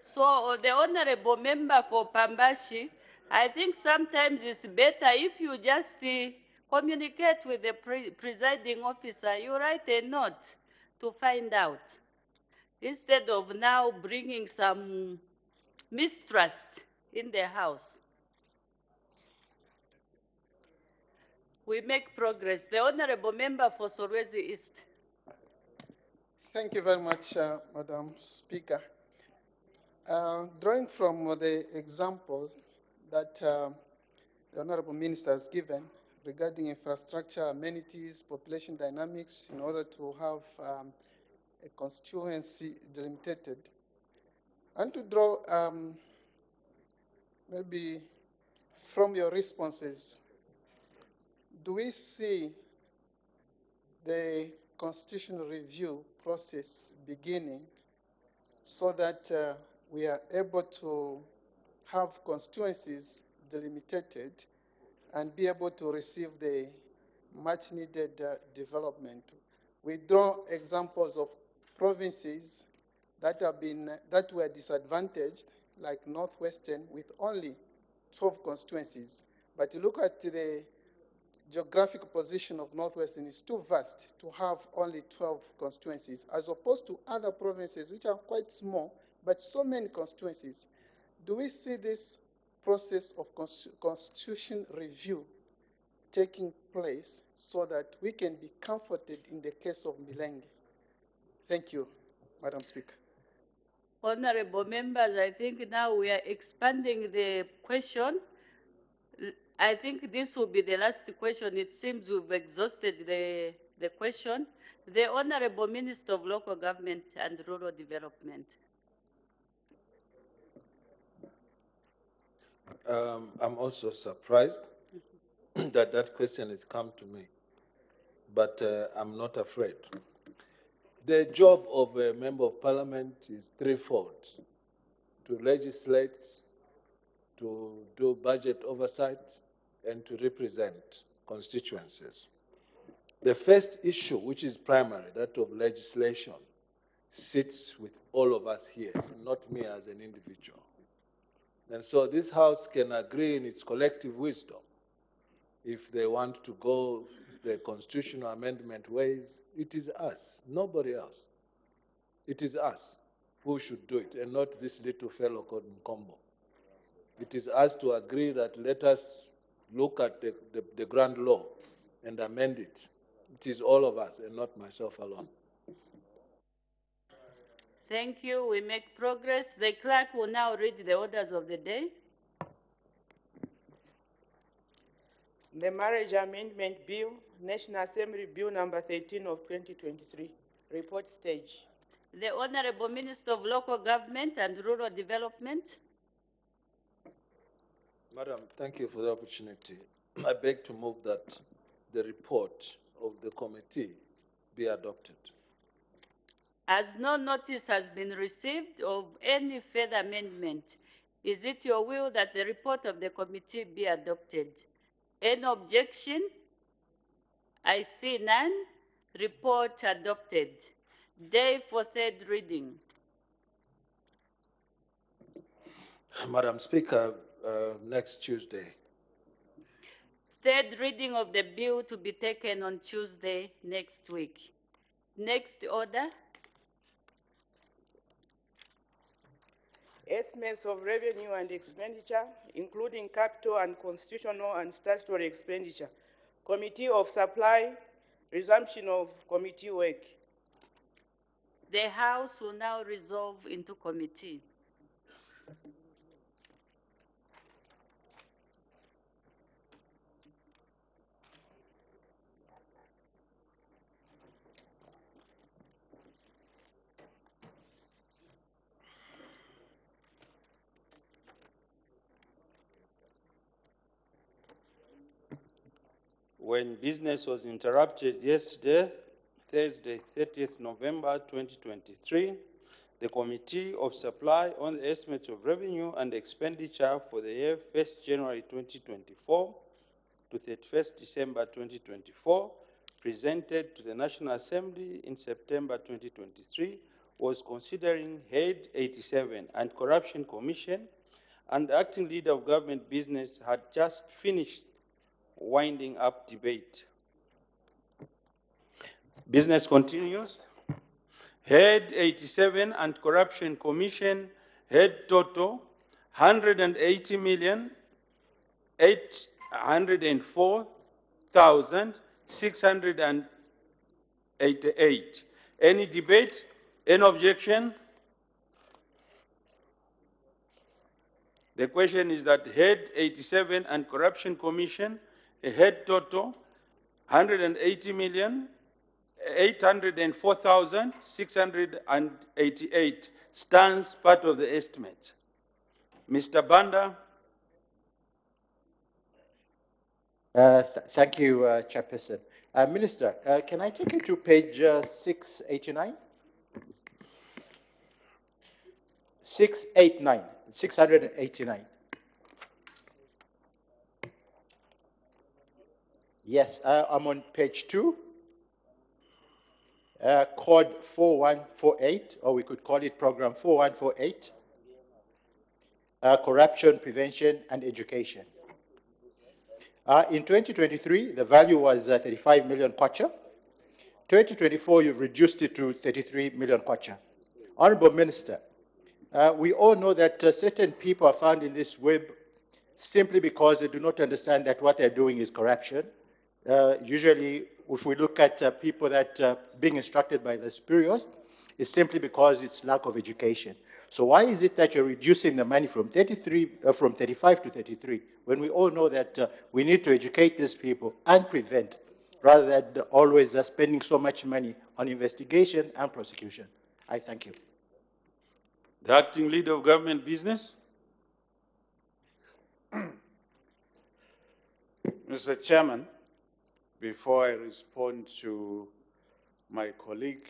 So the Honorable Member for Pambashi, I think sometimes it's better if you just communicate with the presiding officer. You write a note to find out, instead of now bringing some mistrust in the House. We make progress. The Honorable Member for Solwezi East. Thank you very much, Madam Speaker. Drawing from the example that the Honorable Minister has given regarding infrastructure, amenities, population dynamics, in order to have a constituency delimited, and to draw maybe from your responses, do we see the constitutional review process beginning so that we are able to have constituencies delimited and be able to receive the much needed development. We draw examples of provinces that were disadvantaged, like Northwestern, with only 12 constituencies. But you look at the geographic position of Northwestern, is too vast to have only 12 constituencies, as opposed to other provinces which are quite small, but so many constituencies. Do we see this process of constitution review taking place so that we can be comforted in the case of Milenge? Thank you, Madam Speaker. Honorable members, I think now we are expanding the question. I think this will be the last question. It seems we've exhausted the question. The Honorable Minister of Local Government and Rural Development. I'm also surprised that that question has come to me, but I'm not afraid. The job of a member of parliament is threefold: to legislate, to do budget oversight, and to represent constituencies. The first issue, which is primary, that of legislation, sits with all of us here, not me as an individual. And so this House can agree in its collective wisdom if they want to go the constitutional amendment ways. It is us, nobody else. It is us who should do it, and not this little fellow called Mkombo. It is us to agree that let us look at the grand law and amend it. It is all of us and not myself alone. Thank you. We make progress. The clerk will now read the orders of the day. The Marriage Amendment Bill, National Assembly Bill number 13 of 2023, report stage. The Honorable Minister of Local Government and Rural Development. Madam, thank you for the opportunity. I beg to move that the report of the committee be adopted. As no notice has been received of any further amendment, is it your will that the report of the committee be adopted? Any objection? I see none. Report adopted. Day for third reading. Madam Speaker, next Tuesday. Third reading of the bill to be taken on Tuesday next week. Next order. Estimates of revenue and expenditure, including capital and constitutional and statutory expenditure. Committee of Supply, resumption of committee work. The House will now resolve into committee. When business was interrupted yesterday, Thursday, 30th November 2023, the Committee of Supply on the Estimate of Revenue and Expenditure for the year 1st January 2024 to 31st December 2024, presented to the National Assembly in September 2023, was considering Head 87 and Corruption Commission, and the Acting Leader of Government Business had just finished winding up debate. Business continues. Head 87 and Corruption Commission, head total 180,804,688. Any debate? Any objection? The question is that Head 87 and Corruption Commission, a head total 180,804,688 stands part of the estimate. Mr. Banda. Thank you, Chairperson. Minister, can I take you to page 689? 689. Yes, I'm on page 2, code 4148, or we could call it program 4148, corruption prevention and education. In 2023, the value was 35 million kwacha. 2024, you've reduced it to 33 million kwacha. Honorable Minister, we all know that certain people are found in this web simply because they do not understand that what they're doing is corruption. Usually, if we look at people that are being instructed by the superiors, it's simply because it's lack of education. So why is it that you're reducing the money from 35 to 33, when we all know that we need to educate these people and prevent, rather than always spending so much money on investigation and prosecution? I thank you. The Acting Leader of Government Business. Mr. Chairman, before I respond to my colleague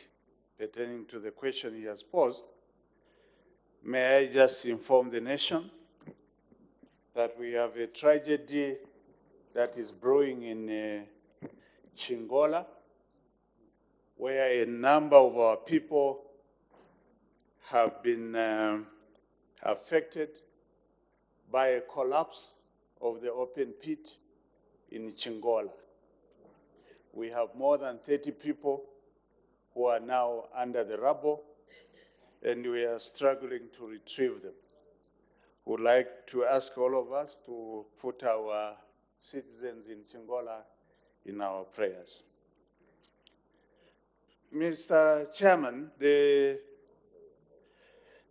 pertaining to the question he has posed, may I just inform the nation that we have a tragedy that is brewing in Chingola, where a number of our people have been affected by a collapse of the open pit in Chingola. We have more than 30 people who are now under the rubble, and we are struggling to retrieve them. We would like to ask all of us to put our citizens in Chingola in our prayers. Mr. Chairman, the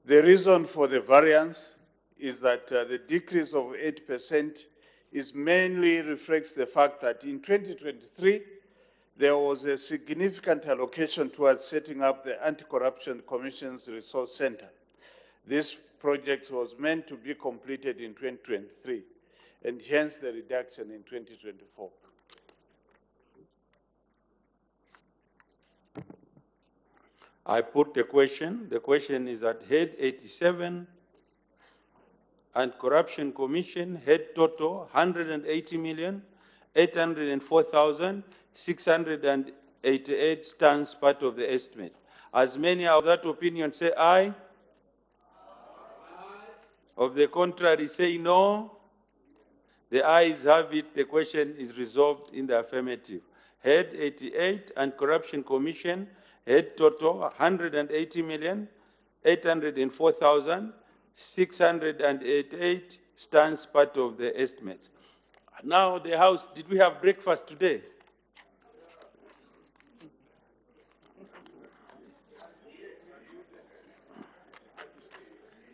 reason for the variance is that the decrease of 8% is mainly reflects the fact that in 2023, there was a significant allocation towards setting up the Anti-Corruption Commission's Resource Center. This project was meant to be completed in 2023, and hence the reduction in 2024. I put the question. The question is at head 87, and Corruption Commission, head total 180,804,688 stands part of the estimate. As many of that opinion say aye. Of the contrary say no. The ayes have it. The question is resolved in the affirmative. Head 88 and Corruption Commission, head total 180,804,688 stands part of the estimates. Now the House, did we have breakfast today?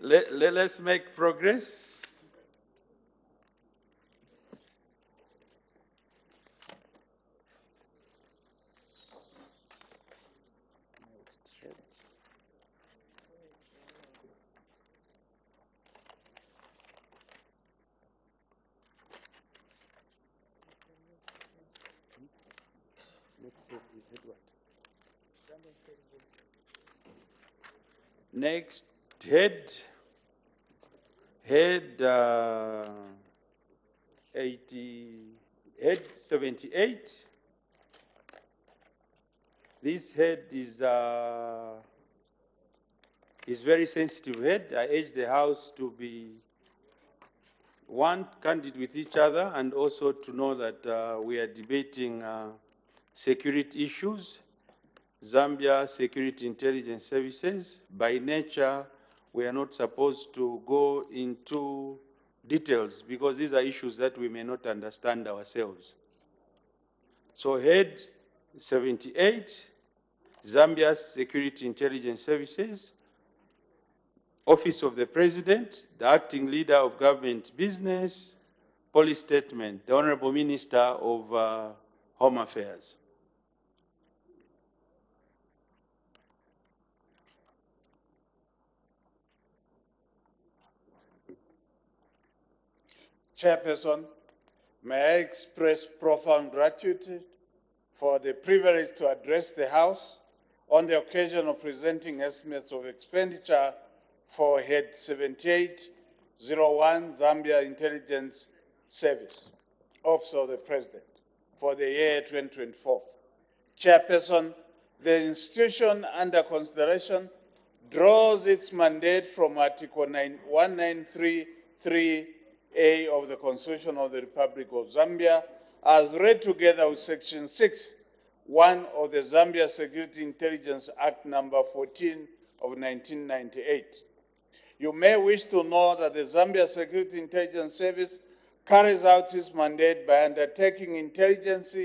Let's make progress. Next, head 78. This head is very sensitive head. I urge the House to be candid with each other, and also to know that we are debating security issues. Zambia Security Intelligence Services, by nature, we are not supposed to go into details because these are issues that we may not understand ourselves. So head 78, Zambia Security Intelligence Services, Office of the President, the Acting Leader of Government Business, Policy Statement, the Honorable Minister of Home Affairs. Chairperson, may I express profound gratitude for the privilege to address the House on the occasion of presenting estimates of expenditure for Head 7801 Zambia Intelligence Service, Office of the President, for the year 2024. Chairperson, the institution under consideration draws its mandate from Article 1933A of the Constitution of the Republic of Zambia, as read together with Section 6(1) of the Zambia Security Intelligence Act number 14 of 1998. You may wish to know that the Zambia Security Intelligence Service carries out its mandate by undertaking intelligence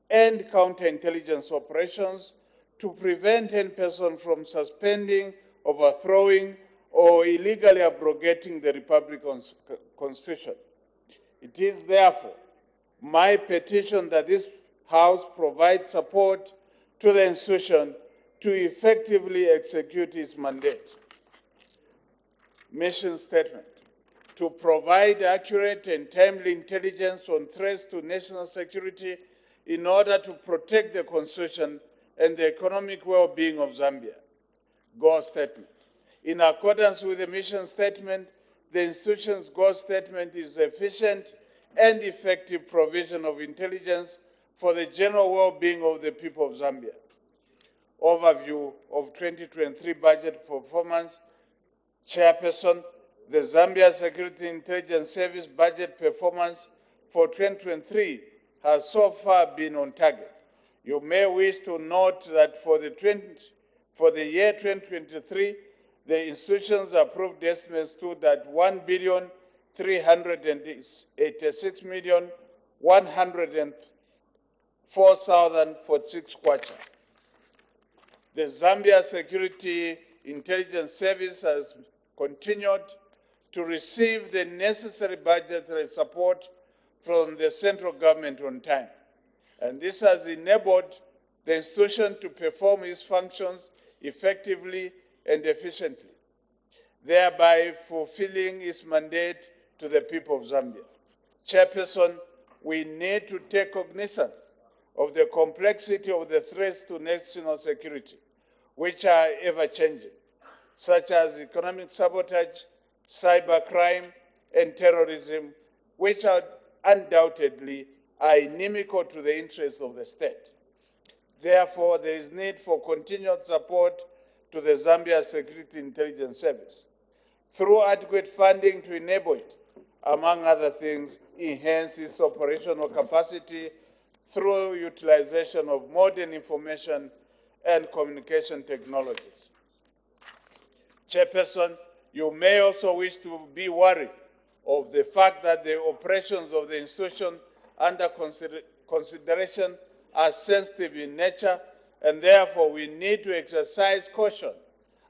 and counterintelligence operations to prevent any person from suspending, overthrowing, or illegally abrogating the Republic's Constitution. It is therefore my petition that this House provide support to the institution to effectively execute its mandate. Mission statement: to provide accurate and timely intelligence on threats to national security in order to protect the Constitution and the economic well-being of Zambia. Goal statement: in accordance with the mission statement, the institution's goal statement is efficient and effective provision of intelligence for the general well-being of the people of Zambia. Overview of 2023 budget performance. Chairperson, the Zambia Security Intelligence Service budget performance for 2023 has so far been on target. You may wish to note that for the year 2023, the institution's approved estimates stood at 1,386,104,046 kwacha. The Zambia Security Intelligence Service has continued to receive the necessary budgetary support from the central government on time, and this has enabled the institution to perform its functions effectively and efficiently, thereby fulfilling its mandate to the people of Zambia. Chairperson, we need to take cognizance of the complexity of the threats to national security, which are ever-changing, such as economic sabotage, cybercrime, and terrorism, which are undoubtedly inimical to the interests of the state. Therefore, there is need for continued support to the Zambia Security Intelligence Service through adequate funding to enable it, among other things, enhance its operational capacity through utilization of modern information and communication technologies. Chairperson, you may also wish to be worried of the fact that the operations of the institution under consideration are sensitive in nature, and therefore we need to exercise caution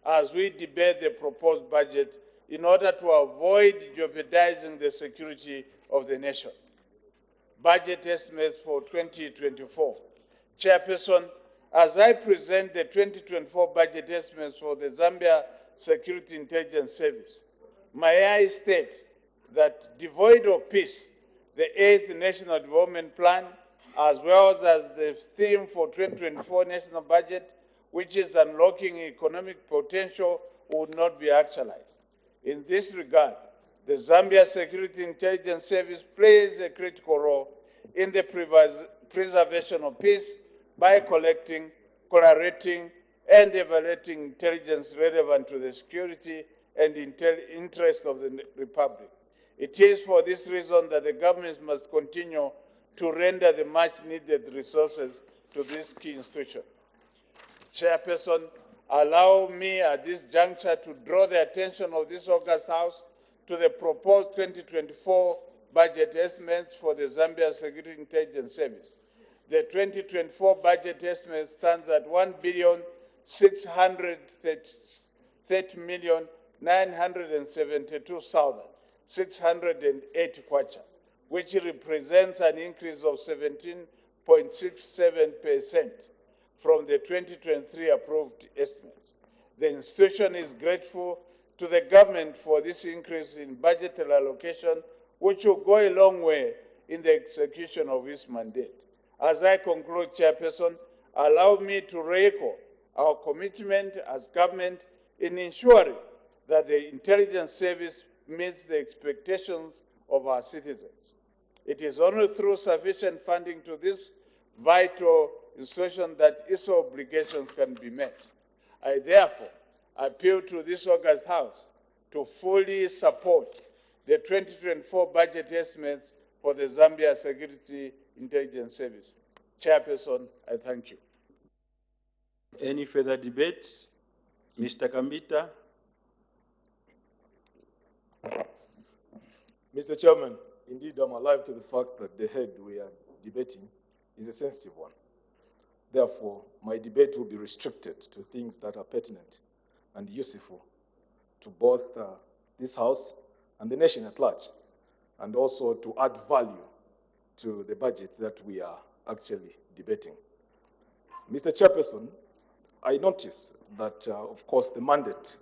as we debate the proposed budget in order to avoid jeopardizing the security of the nation. Budget estimates for 2024. Chairperson, as I present the 2024 budget estimates for the Zambia Security Intelligence Service, may I state that devoid of peace, the 8th National Development Plan, as well as the theme for 2024 national budget, which is unlocking economic potential, would not be actualized. In this regard, the Zambia Security Intelligence Service plays a critical role in the preservation of peace by collecting, collaborating, and evaluating intelligence relevant to the security and interests of the Republic. It is for this reason that the governments must continue to render the much-needed resources to this key institution. Chairperson, allow me at this juncture to draw the attention of this August House to the proposed 2024 budget estimates for the Zambia Security Intelligence Service. The 2024 budget estimate stands at 1,630,972,680 kwacha, which represents an increase of 17.67% from the 2023 approved estimates. The institution is grateful to the government for this increase in budgetary allocation, which will go a long way in the execution of its mandate. As I conclude, Chairperson, allow me to reecho our commitment as government in ensuring that the intelligence service meets the expectations of our citizens. It is only through sufficient funding to this vital institution that its obligations can be met. I therefore appeal to this August House to fully support the 2024 budget estimates for the Zambia Security Intelligence Service. Chairperson, I thank you. Any further debate? Mr. Kambita. Mr. Chairman, indeed I'm alive to the fact that the head we are debating is a sensitive one. Therefore, my debate will be restricted to things that are pertinent and useful to both this House and the nation at large, and also to add value to the budget that we are actually debating. Mr. Chairperson, I notice that, of course, the mandate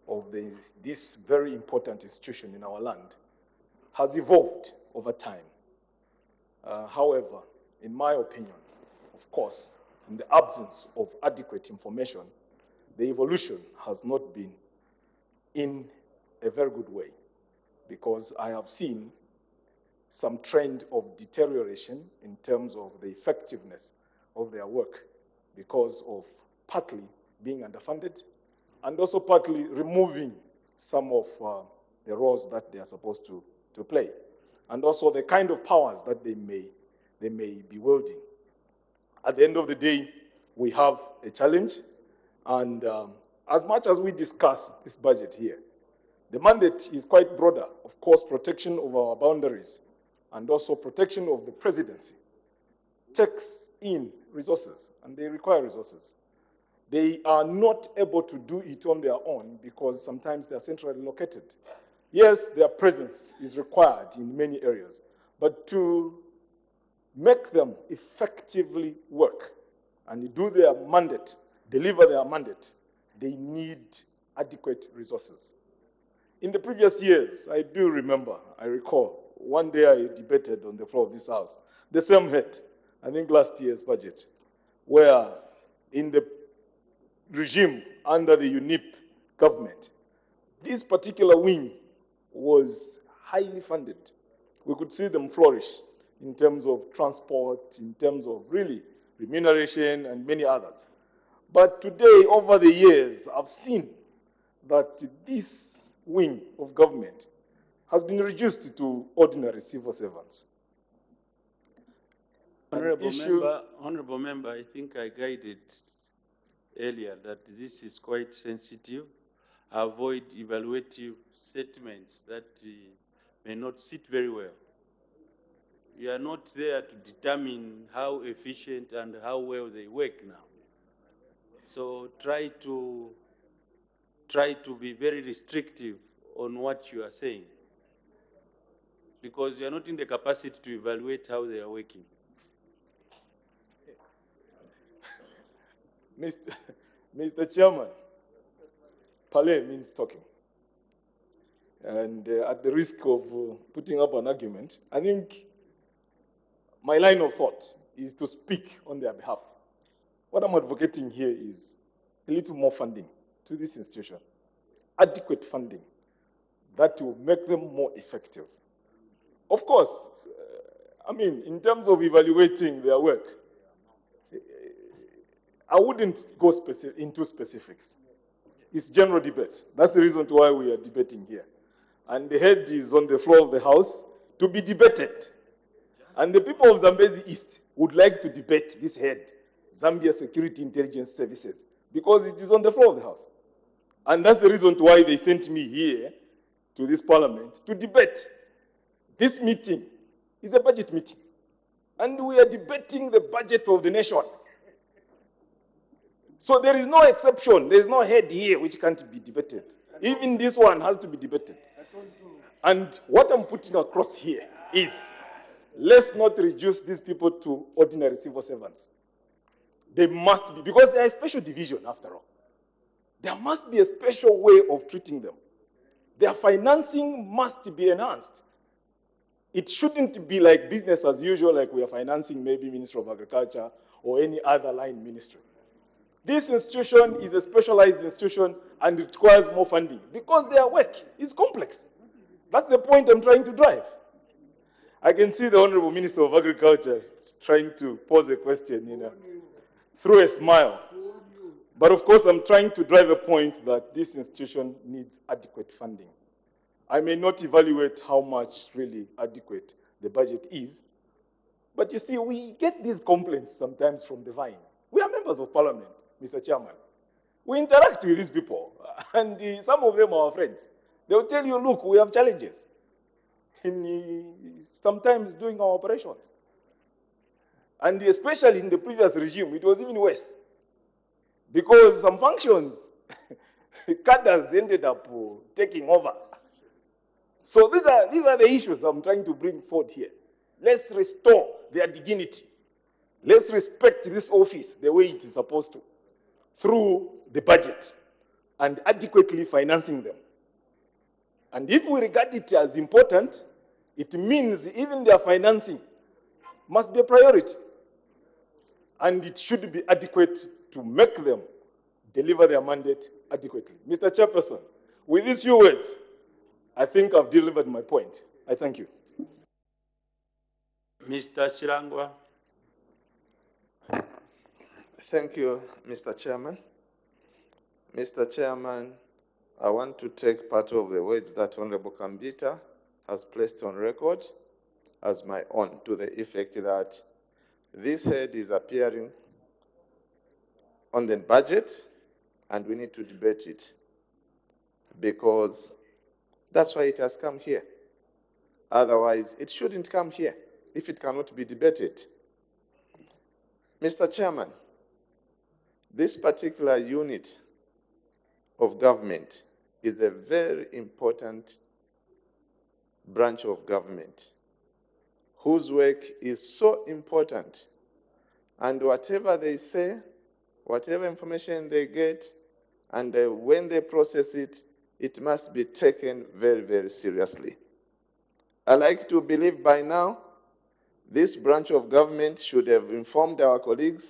of this very important institution in our land has evolved over time. However, in my opinion, of course, in the absence of adequate information, the evolution has not been in a very good way, because I have seen some trend of deterioration in terms of the effectiveness of their work because of partly being underfunded and also partly removing some of the roles that they are supposed to play, and also the kind of powers that they may be wielding. At the end of the day, we have a challenge, and as much as we discuss this budget here, the mandate is quite broader. Of course, protection of our boundaries and also protection of the presidency takes in resources, and they require resources. They are not able to do it on their own because sometimes they are centrally located. Yes, their presence is required in many areas, but to make them effectively work and do their mandate, deliver their mandate, they need adequate resources. In the previous years, I do remember, I recall, one day I debated on the floor of this House, the same head, I think last year's budget, where in the regime under the UNIP government, this particular wing was highly funded. We could see them flourish in terms of transport, in terms of really remuneration and many others. But today, over the years, I've seen that this wing of government has been reduced to ordinary civil servants. Honorable member, I think I guided earlier that this is quite sensitive. Avoid evaluative statements that may not sit very well. You are not there to determine how efficient and how well they work now. So try to be very restrictive on what you are saying, because you are not in the capacity to evaluate how they are working. Mr. Chairman, parler means talking. And at the risk of putting up an argument, I think my line of thought is to speak on their behalf. What I'm advocating here is a little more funding to this institution, adequate funding that will make them more effective. Of course, I mean, in terms of evaluating their work, I wouldn't go into specifics. It's general debate. That's the reason why we are debating here. And the head is on the floor of the House to be debated. And the people of Zambezi East would like to debate this head, Zambia Security Intelligence Services, because it is on the floor of the House. And that's the reason why they sent me here to this parliament to debate. This meeting is a budget meeting. And we are debating the budget of the nation. So there is no exception. There is no head here which can't be debated. Even this one has to be debated. And what I'm putting across here is, let's not reduce these people to ordinary civil servants. They must be, because they are a special division after all. There must be a special way of treating them. Their financing must be enhanced. It shouldn't be like business as usual, like we are financing maybe Ministry of Agriculture or any other line ministry. This institution is a specialized institution and it requires more funding because their work is complex. That's the point I'm trying to drive. I can see the Honorable Minister of Agriculture trying to pose a question, through a smile. But of course, I'm trying to drive a point that this institution needs adequate funding. I may not evaluate how much really adequate the budget is, but you see, we get these complaints sometimes from the Vine. We are members of Parliament, Mr. Chairman. We interact with these people, and some of them are our friends. They will tell you, look, we have challenges in sometimes doing our operations. And especially in the previous regime, it was even worse. Because some functions, cadres ended up taking over. So these are the issues I'm trying to bring forward here. Let's restore their dignity. Let's respect this office the way it is supposed to, through the budget and adequately financing them. And if we regard it as important, it means even their financing must be a priority. And it should be adequate to make them deliver their mandate adequately. Mr. Chairperson, with these few words, I think I've delivered my point. I thank you. Mr. Chirangwa. Thank you, Mr. Chairman. Mr. Chairman, I want to take part of the words that Honorable Kambita has placed on record as my own, to the effect that this head is appearing on the budget and we need to debate it because that's why it has come here. Otherwise, it shouldn't come here if it cannot be debated. Mr. Chairman, this particular unit of government is a very important branch of government whose work is so important. And whatever they say, whatever information they get, and when they process it, it must be taken very, very seriously. I like to believe by now, this branch of government should have informed our colleagues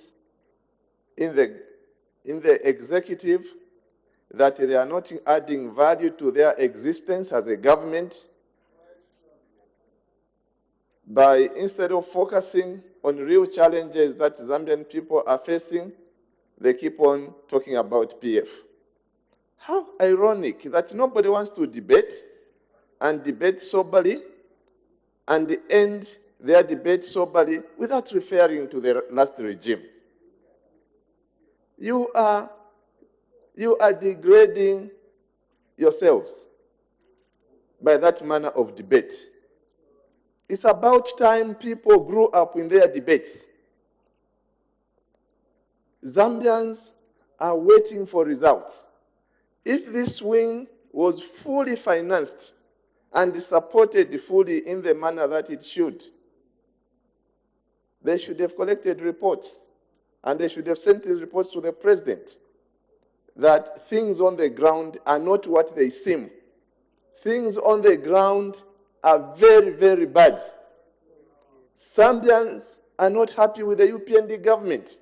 in the executive that they are not adding value to their existence as a government by, instead of focusing on real challenges that Zambian people are facing, they keep on talking about PF. How ironic that nobody wants to debate and debate soberly and end their debate soberly without referring to the last regime. You are degrading yourselves by that manner of debate. It's about time people grew up in their debates. Zambians are waiting for results. If this wing was fully financed and supported fully in the manner that it should, they should have collected reports and they should have sent these reports to the president that things on the ground are not what they seem. Things on the ground are very, very bad. Zambians are not happy with the UPND government.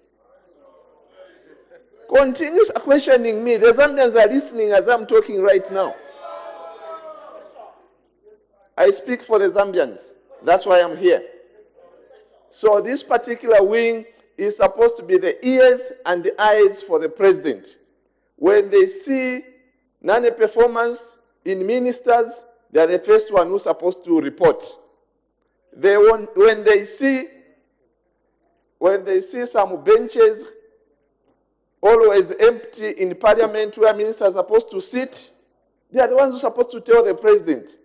Continues questioning me. The Zambians are listening as I'm talking right now. I speak for the Zambians. That's why I'm here. So this particular wing is supposed to be the ears and the eyes for the president. When they see non-performance in ministers, they are the first one who's supposed to report. When they see some benches always empty in Parliament where ministers are supposed to sit, they are the ones who are supposed to tell the president,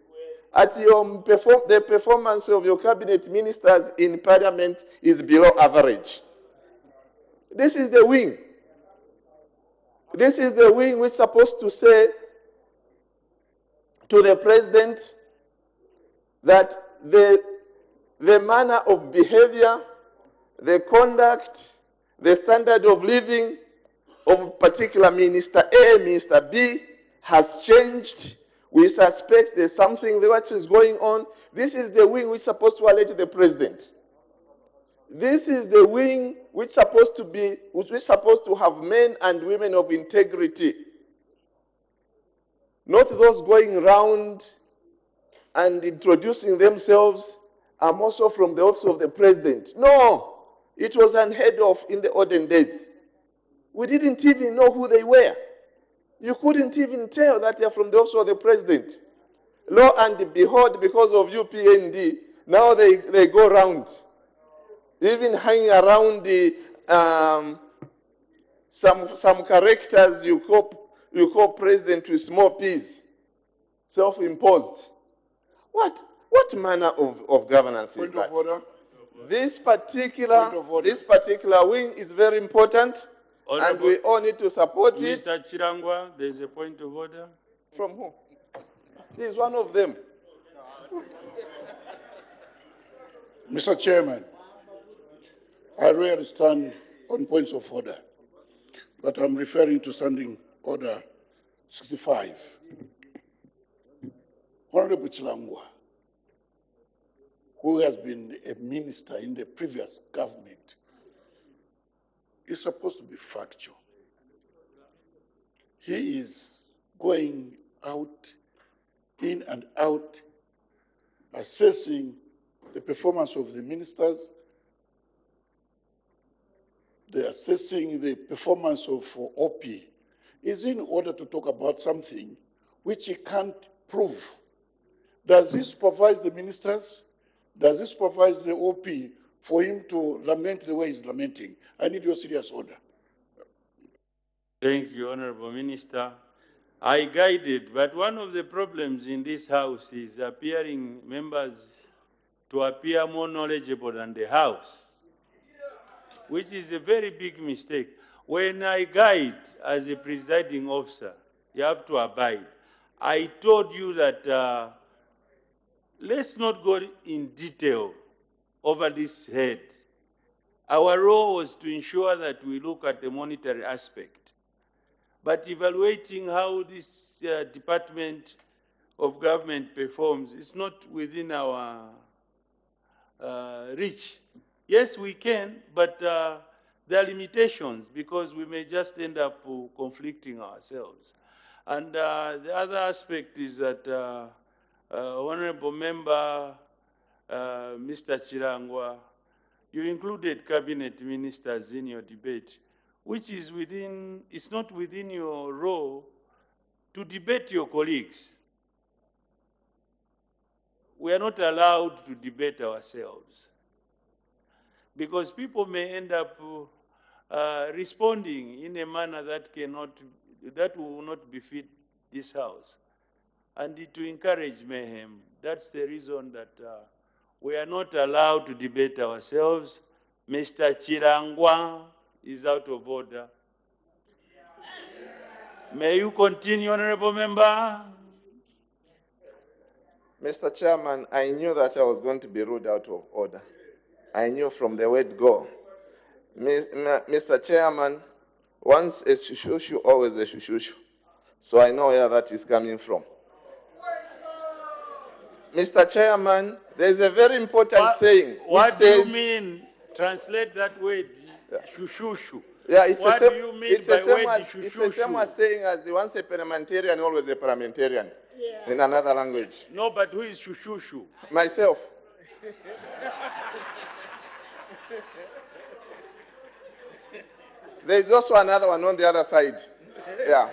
the performance of your cabinet ministers in Parliament is below average. This is the wing. This is the wing which is supposed to say to the president that the manner of behavior, the conduct, the standard of living of particular Minister A, Minister B has changed. We suspect there's something that is going on. This is the wing which is supposed to elect the president. This is the wing which is supposed to have men and women of integrity. Not those going around and introducing themselves. I'm also from the office of the president. No, it was unheard of in the olden days. We didn't even know who they were. You couldn't even tell that they're from the office of the president. Lo and behold, because of UPND, now they go around, even hanging around the some characters you call president with small p's, self-imposed. What manner of governance is that? Point of order. This particular wing is very important, and we all need to support it. Mr. Chirangwa, there is a point of order. From who? He is one of them. Mr. Chairman, I rarely stand on points of order, but I'm referring to Standing Order 65. Honorable Chilangwa, who has been a minister in the previous government, is supposed to be factual. He is going out, in and out, assessing the performance of the ministers, assessing the performance of OP. Is in order to talk about something which he can't prove. Does he supervise the ministers? Does he supervise the OP for him to lament the way he's lamenting? I need your serious order. Thank you, Honorable Minister. I guided, but one of the problems in this House is appearing members to appear more knowledgeable than the House, which is a very big mistake. When I guide as a presiding officer, you have to abide. I told you that let's not go in detail over this head. Our role was to ensure that we look at the monetary aspect. But evaluating how this department of government performs is not within our reach. Yes, we can, but there are limitations because we may just end up conflicting ourselves. And the other aspect is that Honorable Member Mr. Chirangwa, you included cabinet ministers in your debate, which is within, it's not within your role to debate your colleagues. We are not allowed to debate ourselves because people may end up responding in a manner that will not befit this House, and to encourage mayhem. That's the reason that we are not allowed to debate ourselves. Mr. Chirangwa is out of order. May you continue, Honorable Member? Mr. Chairman, I knew that I was going to be ruled out of order. I knew from the word go. Mr. Chairman, once a shushushu, always a shushushu. So I know where that is coming from. Mr. Chairman, there is a very important saying. What do you mean? Translate that word, shushushu. Yeah, it's what the do you mean it's by the same word as, shushushu? it's the same as saying as once a parliamentarian, always a parliamentarian. Yeah. In another language. No, but who is shushushu? Myself. There is also another one on the other side. Yeah.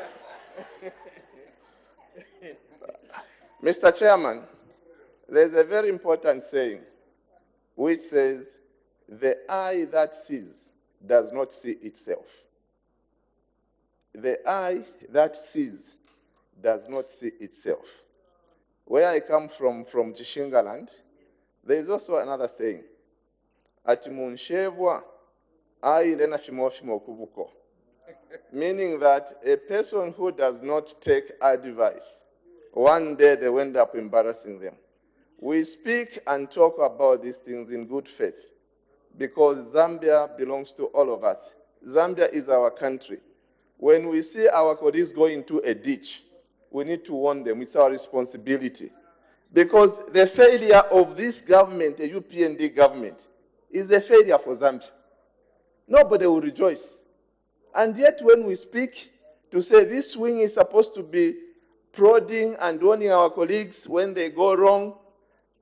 Mr. Chairman, there is a very important saying which says, the eye that sees does not see itself. The eye that sees does not see itself. Where I come from Chishingaland, there is also another saying, ati munshebwa ai lena shimo kubuko. Meaning that a person who does not take advice, one day they end up embarrassing them. We speak and talk about these things in good faith because Zambia belongs to all of us. Zambia is our country. When we see our colleagues going into a ditch, we need to warn them. It's our responsibility. Because the failure of this government, the UPND government, is a failure for Zambia. Nobody will rejoice. And yet when we speak to say this wing is supposed to be prodding and warning our colleagues when they go wrong,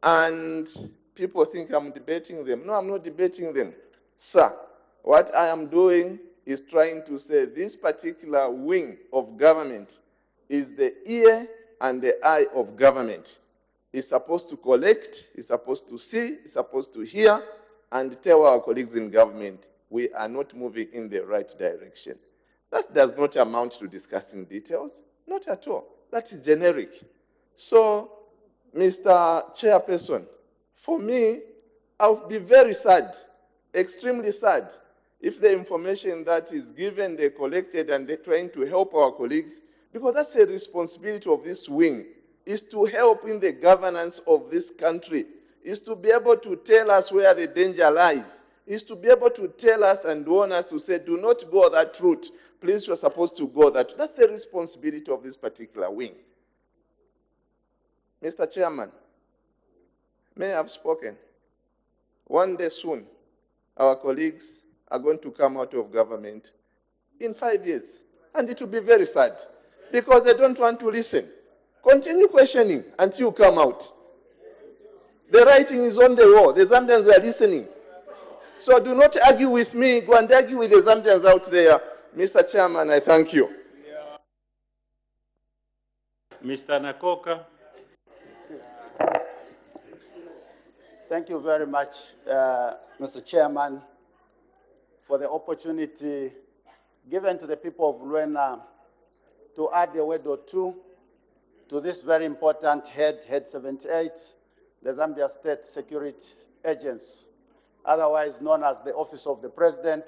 and people think I'm debating them. No, I'm not debating them. Sir, what I am doing is trying to say this particular wing of government is the ear and the eye of government. It's supposed to collect, it's supposed to see, it's supposed to hear, and tell our colleagues in government we are not moving in the right direction. That does not amount to discussing details. Not at all. That is generic. So, Mr. Chairperson, for me, I would be very sad, extremely sad, if the information that is given, they collected, and they're trying to help our colleagues, because that's the responsibility of this wing, is to help in the governance of this country, is to be able to tell us where the danger lies, is to be able to tell us and warn us to say, do not go that route. Please, you're supposed to go that route. That's the responsibility of this particular wing. Mr. Chairman, may I have spoken. One day soon, our colleagues are going to come out of government in 5 years. And it will be very sad, because they don't want to listen. Continue questioning until you come out. The writing is on the wall. The Zambians are listening. So do not argue with me. Go and argue with the Zambians out there. Mr. Chairman, I thank you. Mr. Nakoka. Thank you very much, Mr. Chairman, for the opportunity given to the people of Luena to add a word or two to this very important Head 78, the Zambia State Security Agency, otherwise known as the Office of the President.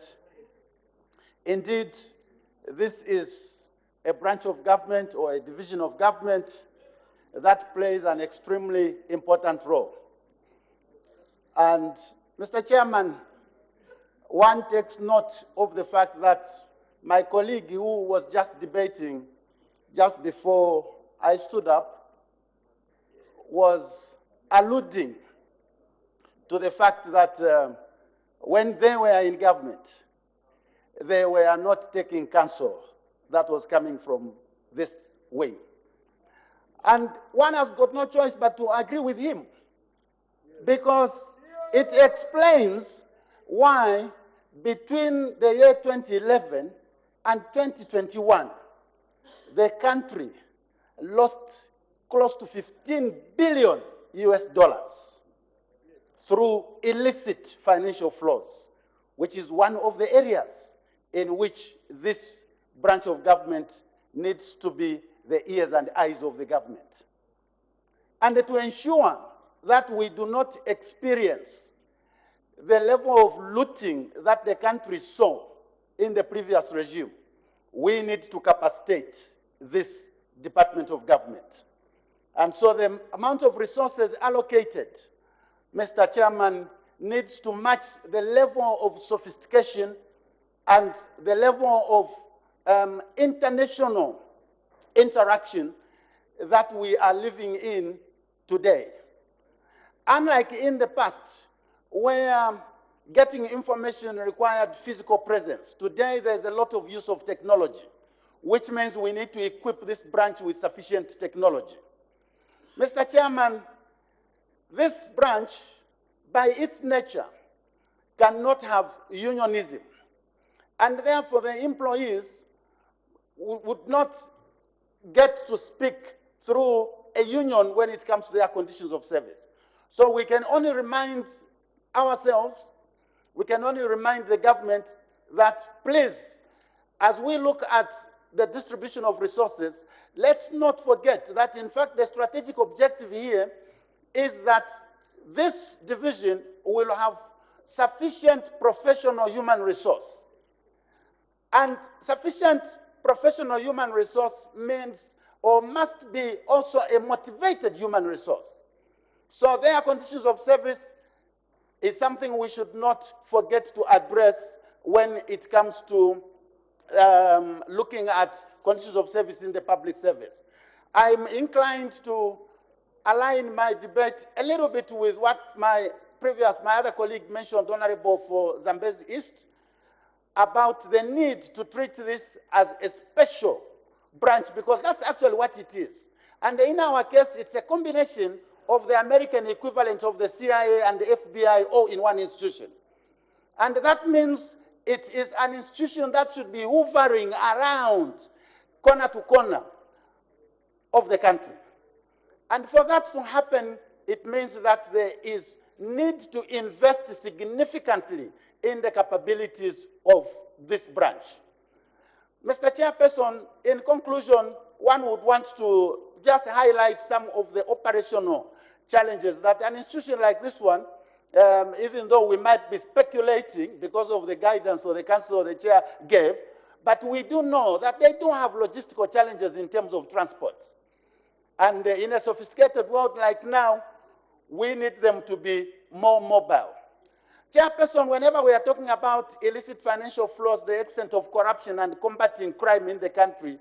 Indeed, this is a branch of government or a division of government that plays an extremely important role. And, Mr. Chairman, one takes note of the fact that my colleague who was just debating just before I stood up was alluding to the fact that when they were in government, they were not taking counsel that was coming from this wing. And one has got no choice but to agree with him, because it explains why between the year 2011 and 2021, the country lost close to 15 billion US dollars through illicit financial flows, which is one of the areas in which this branch of government needs to be the ears and eyes of the government. And to ensure that we do not experience the level of looting that the country saw in the previous regime, we need to capacitate this department of government. And so the amount of resources allocated, Mr. Chairman, needs to match the level of sophistication and the level of international interaction that we are living in today. Unlike in the past, where getting information required physical presence, today there's a lot of use of technology, which means we need to equip this branch with sufficient technology. Mr. Chairman, this branch, by its nature, cannot have unionism. And therefore, the employees would not get to speak through a union when it comes to their conditions of service. So we can only remind ourselves, we can only remind the government that, please, as we look at the distribution of resources, let's not forget that, in fact, the strategic objective here is that this division will have sufficient professional human resource. And sufficient professional human resource means, or must be, also a motivated human resource. So their conditions of service is something we should not forget to address when it comes to looking at conditions of service in the public service. I'm inclined to align my debate a little bit with what my other colleague mentioned, Honorable for Zambezi East, about the need to treat this as a special branch, because that's actually what it is. And in our case, it's a combination of the American equivalent of the CIA and the FBI all in one institution. And that means it is an institution that should be hovering around corner to corner of the country. And for that to happen, it means that there is need to invest significantly in the capabilities of this branch. Mr. Chairperson, in conclusion, one would want to just highlight some of the operational challenges that an institution like this one, even though we might be speculating because of the guidance or the council or the chair gave, but we do know that they do have logistical challenges in terms of transport. And in a sophisticated world like now, we need them to be more mobile. Chairperson, whenever we are talking about illicit financial flows, the extent of corruption and combating crime in the country,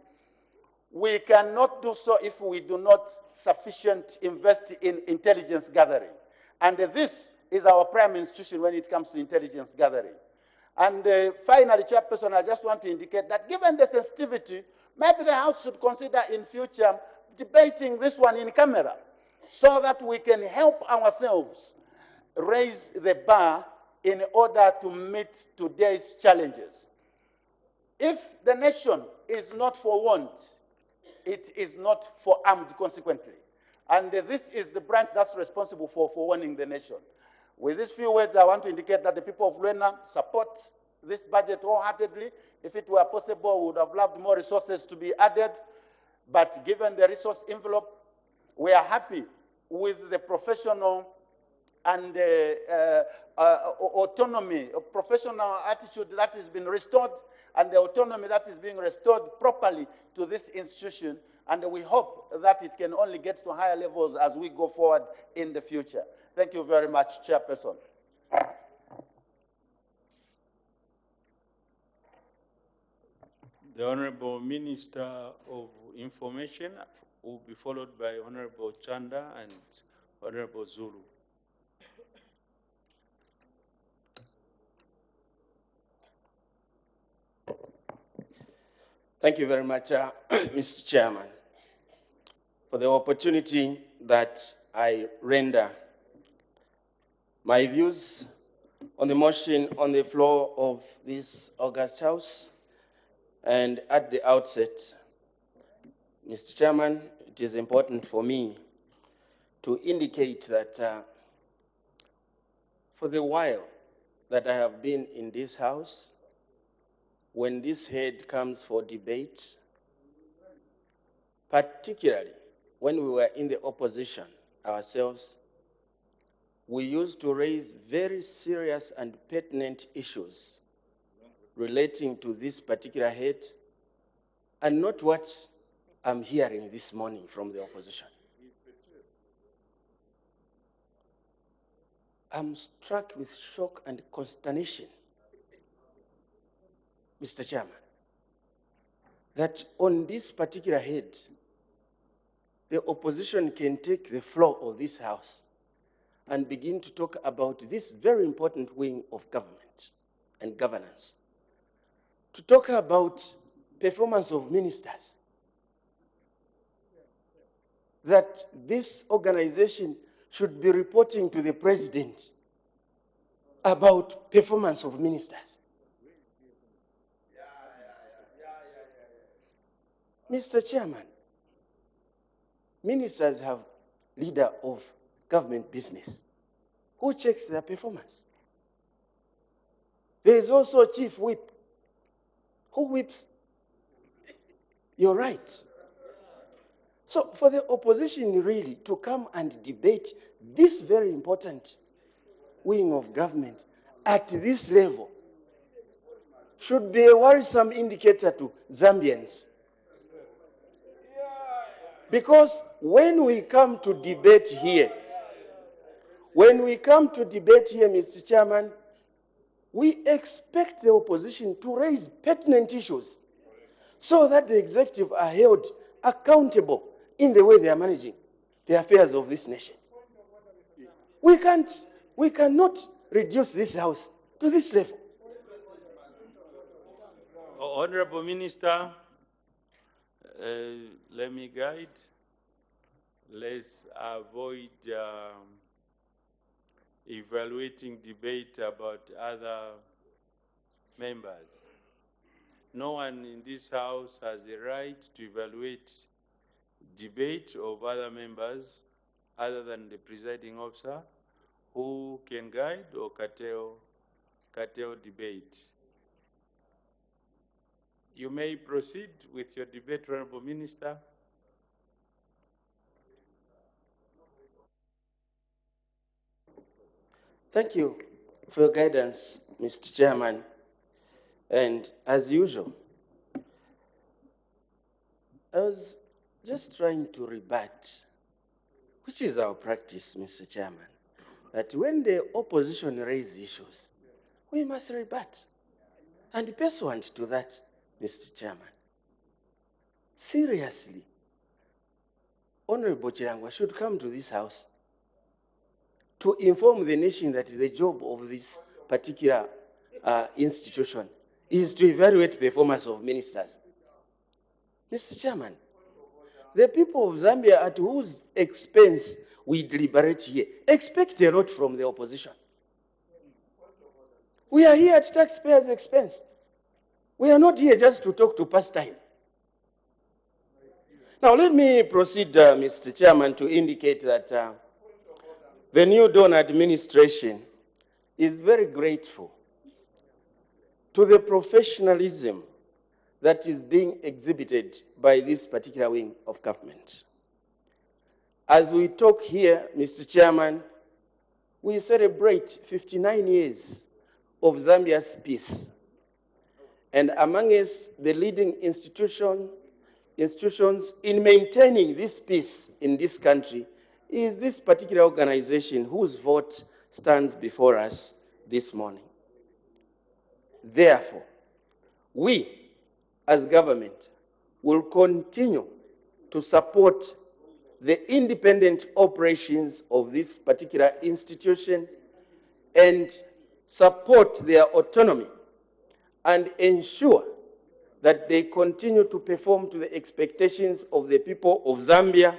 we cannot do so if we do not sufficient invest in intelligence gathering. And this is our prime institution when it comes to intelligence gathering. And finally, Chairperson, I just want to indicate that given the sensitivity, maybe the House should consider in future debating this one in camera so that we can help ourselves raise the bar in order to meet today's challenges. If the nation is not forewarned, it is not forearmed consequently. And this is the branch that's responsible for forewarning the nation. With these few words, I want to indicate that the people of Luena support this budget wholeheartedly. If it were possible, we would have loved more resources to be added. But given the resource envelope, we are happy with the professional and autonomy, professional attitude that has been restored, and the autonomy that is being restored properly to this institution. And we hope that it can only get to higher levels as we go forward in the future. Thank you very much, Chairperson. The Honorable Minister of Information will be followed by Honorable Chanda and Honorable Zulu. Thank you very much, Mr. Chairman, for the opportunity that I render my views on the motion on the floor of this august House. And at the outset, Mr. Chairman, it is important for me to indicate that for the while that I have been in this House, when this head comes for debate, particularly when we were in the opposition ourselves, we used to raise very serious and pertinent issues relating to this particular head, and not what I'm hearing this morning from the opposition. I'm struck with shock and consternation, Mr. Chairman, that on this particular head, the opposition can take the floor of this House and begin to talk about this very important wing of government and governance, to talk about performance of ministers, that this organization should be reporting to the president about performance of ministers. Mr. Chairman, ministers have leader of government business who checks their performance. There is also a chief whip who whips your right. So for the opposition really to come and debate this very important wing of government at this level should be a worrisome indicator to Zambians. Because when we come to debate here, Mr. Chairman, we expect the opposition to raise pertinent issues so that the executive are held accountable in the way they are managing. the affairs of this nation. We cannot reduce this house to this level. Honorable Minister, let me guide. Let's avoid evaluating debate about other members. No one in this house has a right to evaluate debate of other members other than the presiding officer, who can guide or curtail debate. You may proceed with your debate, Honorable Minister. Thank you for your guidance, Mr. Chairman. And as usual, I was just trying to rebut, which is our practice, Mr. Chairman, that when the opposition raises issues, we must rebut. And pursuant to that, Mr. Chairman, seriously, Honorable Chirangwa should come to this house to inform the nation that the job of this particular institution is to evaluate the performance of ministers. Mr. Chairman, the people of Zambia, at whose expense we deliberate here, expect a lot from the opposition. We are here at taxpayers' expense. We are not here just to talk to pass time. Now, let me proceed, Mr. Chairman, to indicate that the New Dawn administration is very grateful to the professionalism that is being exhibited by this particular wing of government. As we talk here, Mr. Chairman, we celebrate 59 years of Zambia's peace. And among us, the leading institutions in maintaining this peace in this country is this particular organization whose vote stands before us this morning. Therefore, we as government will continue to support the independent operations of this particular institution and support their autonomy and ensure that they continue to perform to the expectations of the people of Zambia,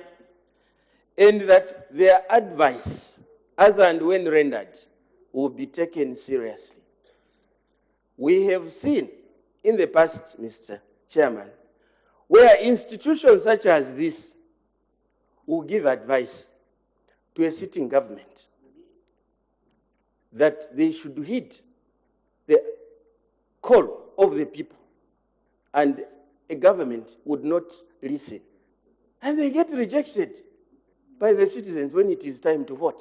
and that their advice, as and when rendered, will be taken seriously. We have seen in the past, Mr. Chairman, where institutions such as this will give advice to a sitting government that they should heed the call of the people, and a government would not listen. And they get rejected by the citizens when it is time to vote.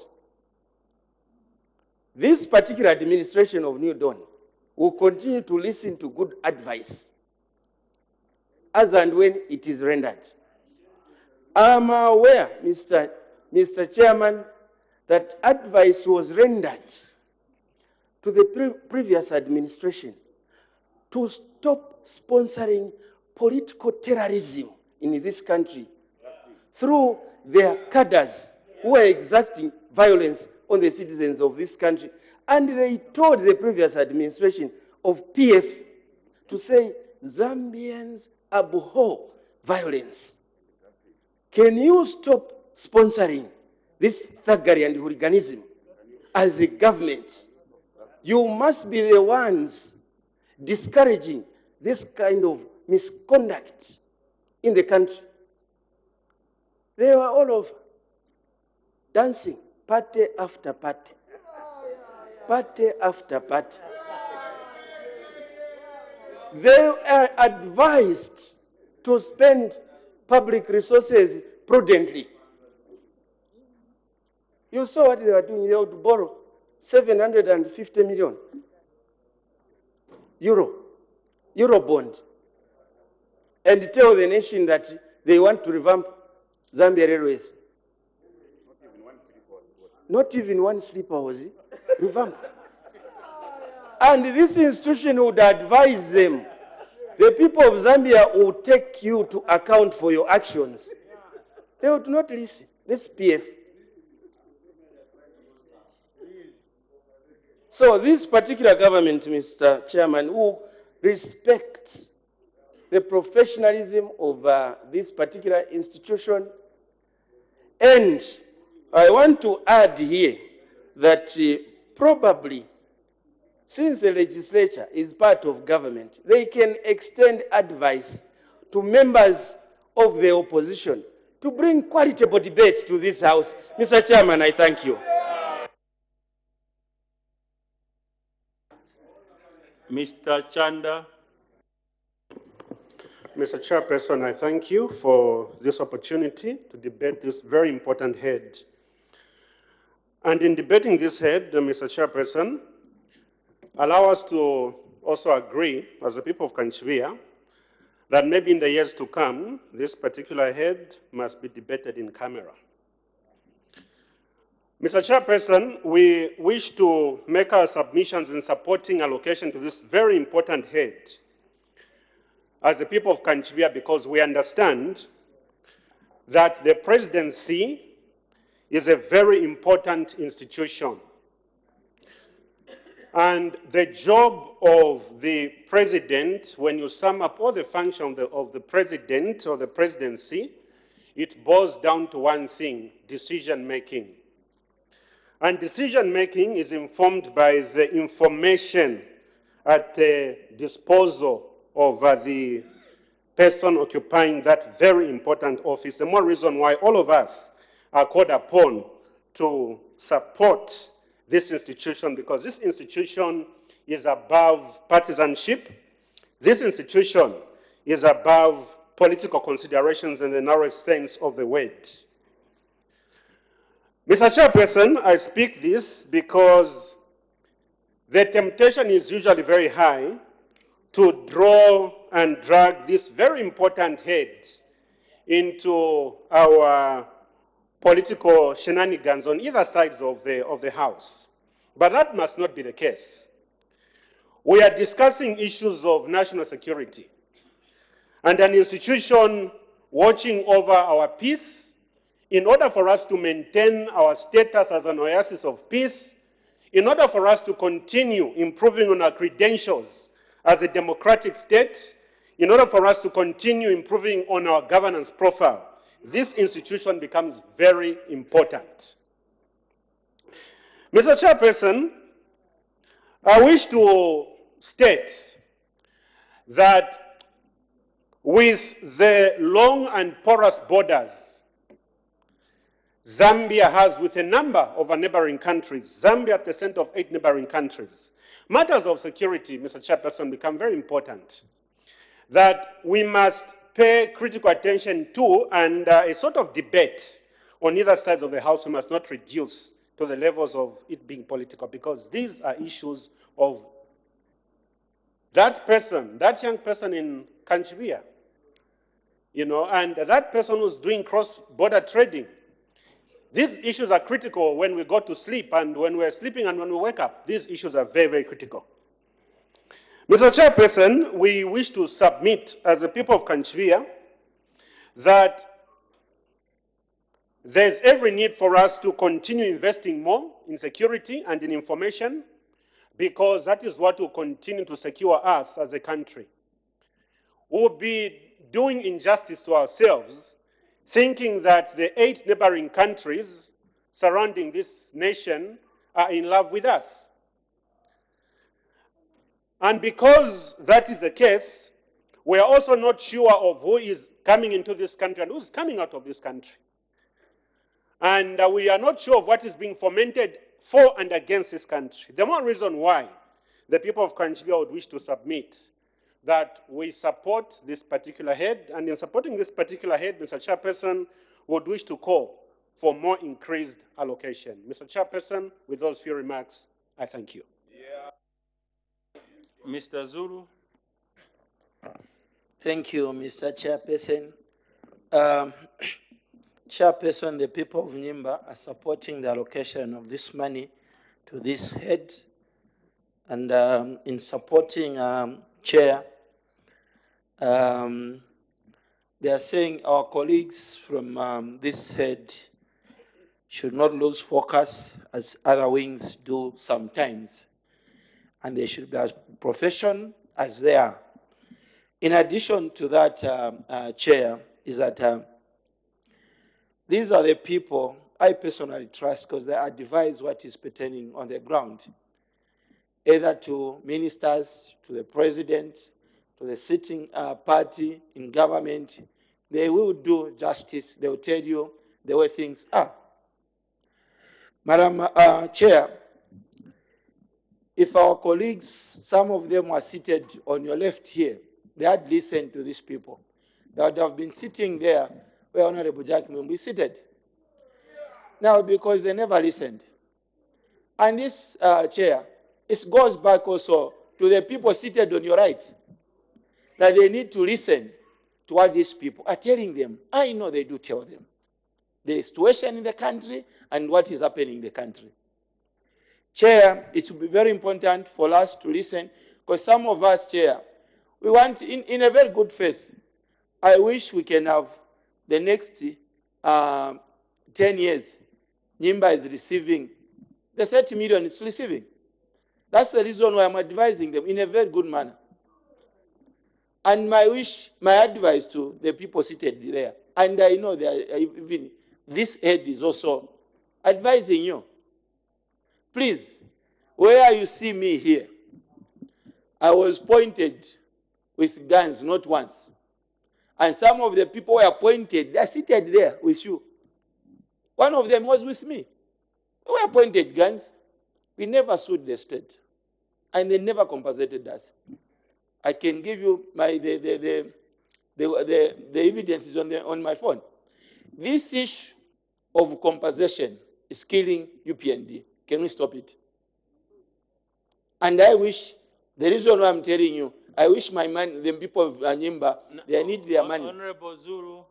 This particular administration of New Dawn will continue to listen to good advice as and when it is rendered. I'm aware, Mr. Chairman, that advice was rendered to the previous administration to stop sponsoring political terrorism in this country through their cadres who are exacting violence on the citizens of this country. And they told the previous administration of PF to say, Zambians abhor violence. Can you stop sponsoring this thuggery and hooliganism as a government? You must be the ones discouraging this kind of misconduct in the country. They were all over, dancing, party after party, party after party. They are advised to spend public resources prudently. You saw what they were doing. They would borrow 750 million euro bond, and tell the nation that they want to revamp Zambia Railways. Not even one sleeper was revamped. And this institution would advise them, the people of Zambia will take you to account for your actions. They would not listen. This PF. So this particular government, Mr. Chairman, who respects the professionalism of this particular institution, and I want to add here that probably, since the legislature is part of government, they can extend advice to members of the opposition to bring qualitative debates to this House. Mr. Chairman, I thank you. Mr. Chanda. Mr. Chairperson, I thank you for this opportunity to debate this very important head. And in debating this head, Mr. Chairperson, allow us to also agree, as the people of Kanchivia, that maybe in the years to come, this particular head must be debated in camera. Mr. Chairperson, we wish to make our submissions in supporting allocation to this very important head as the people of Kanchivia, because we understand that the presidency is a very important institution. And the job of the president, when you sum up all the functions of the president or the presidency, it boils down to one thing: decision-making. And decision-making is informed by the information at the disposal of the person occupying that very important office. The more reason why all of us are called upon to support this institution, because this institution is above partisanship. This institution is above political considerations in the narrowest sense of the word. Mr. Chairperson, I speak this because the temptation is usually very high to draw and drag this very important head into our political shenanigans on either sides of the House. But that must not be the case. We are discussing issues of national security and an institution watching over our peace. In order for us to maintain our status as an oasis of peace, in order for us to continue improving on our credentials as a democratic state, in order for us to continue improving on our governance profile, this institution becomes very important. Mr. Chairperson, I wish to state that with the long and porous borders Zambia has with a number of our neighboring countries, Zambia at the center of 8 neighboring countries, matters of security, Mr. Chairperson, become very important, that we must pay critical attention to, and a sort of debate on either sides of the House we must not reduce to the levels of it being political, because these are issues of that person, that young person in Kanchivia, and that person who's doing cross-border trading. These issues are critical when we go to sleep, and when we're sleeping and when we wake up. These issues are very, very critical. Mr. Chairperson, we wish to submit as the people of Kanchivia that there's every need for us to continue investing more in security and in information, because that is what will continue to secure us as a country. We'll be doing injustice to ourselves thinking that the 8 neighboring countries surrounding this nation are in love with us. And because that is the case, we are also not sure of who is coming into this country and who is coming out of this country. And we are not sure of what is being fomented for and against this country. The more reason why the people of Kanchivia would wish to submit that we support this particular head, and in supporting this particular head, Mr. Chairperson, would wish to call for more increased allocation. Mr. Chairperson, with those few remarks, I thank you. Mr. Zulu. Thank you, Mr. Chairperson. Chairperson, the people of Nyimba are supporting the allocation of this money to this head, and in supporting Chair, they are saying our colleagues from this head should not lose focus as other wings do sometimes. And they should be as professional as they are. In addition to that, Chair, is that these are the people I personally trust because they advise what is pertaining on the ground, either to ministers, to the president, to the sitting party in government. They will do justice. They will tell you the way things are. Madam Chair, if our colleagues, some of them were seated on your left here, they had listened to these people. They would have been sitting there where Honorable Jack Mumbi is seated. Now, because they never listened. And this, Chair, it goes back also to the people seated on your right, that they need to listen to what these people are telling them. I know they do tell them the situation in the country and what is happening in the country. Chair, it will be very important for us to listen, because some of us, Chair, we want, in a very good faith, I wish we can have the next 10 years, Nyimba is receiving the 30 million it's receiving. That's the reason why I'm advising them in a very good manner. And my advice to the people seated there, and I know that even this head is also advising you. Please, where you see me here, I was pointed with guns not once. And some of the people were pointed, they're seated there with you. One of them was with me. We were pointed guns. We never sued the state. And they never compensated us. I can give you the evidences on my phone. This issue of compensation is killing UPND. Can we stop it? And I wish, the reason why I'm telling you, I wish my man, the people of Nyimba, they need their money. Honorable Zuru,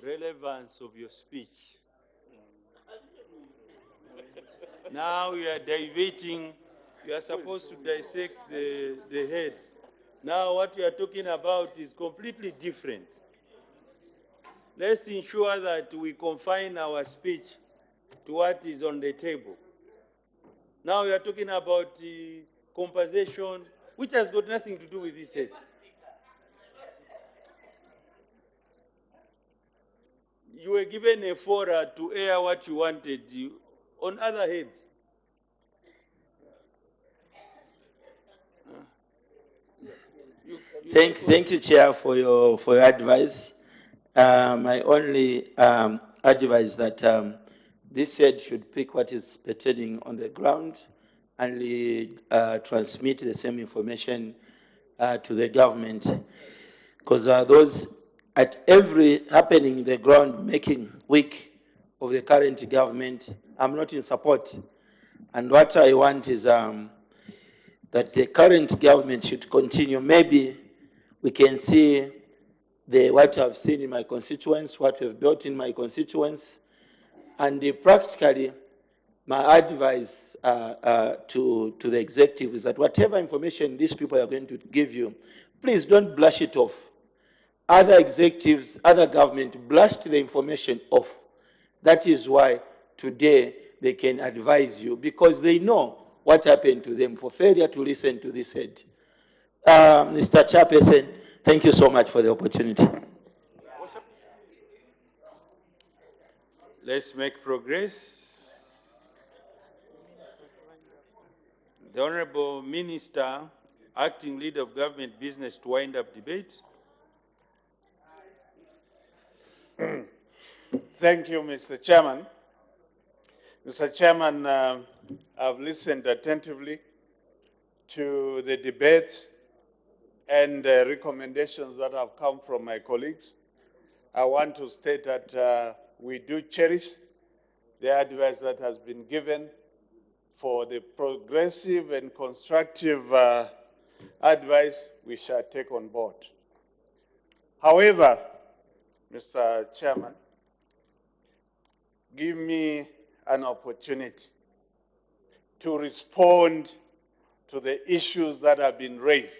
relevance of your speech. Now you are diverting, you are supposed to dissect the head. Now what you are talking about is completely different. Let's ensure that we confine our speech to what is on the table. Now we are talking about compensation, which has got nothing to do with this head. You were given a fora to air what you wanted on other heads. Thank you, Chair, for your advice. My only advice that this head should pick what is pertaining on the ground and transmit the same information to the government. Because those at every happening in the ground making weak of the current government, I'm not in support. And what I want is that the current government should continue. Maybe we can see what I've seen in my constituents, what we've built in my constituents, and practically my advice to the executive is that whatever information these people are going to give you, please don't brush it off. Other executives, other government blast the information off. That is why today they can advise you, because they know what happened to them for failure to listen to this head. Mr. Chairperson, thank you so much for the opportunity. Let's make progress. The Honorable Minister, Acting Leader of Government Business, to wind up debate. Thank you, Mr. Chairman. Mr. Chairman, I've listened attentively to the debates and the recommendations that have come from my colleagues. I want to state that we do cherish the advice that has been given for the progressive and constructive advice we shall take on board. However, Mr. Chairman, give me an opportunity to respond to the issues that have been raised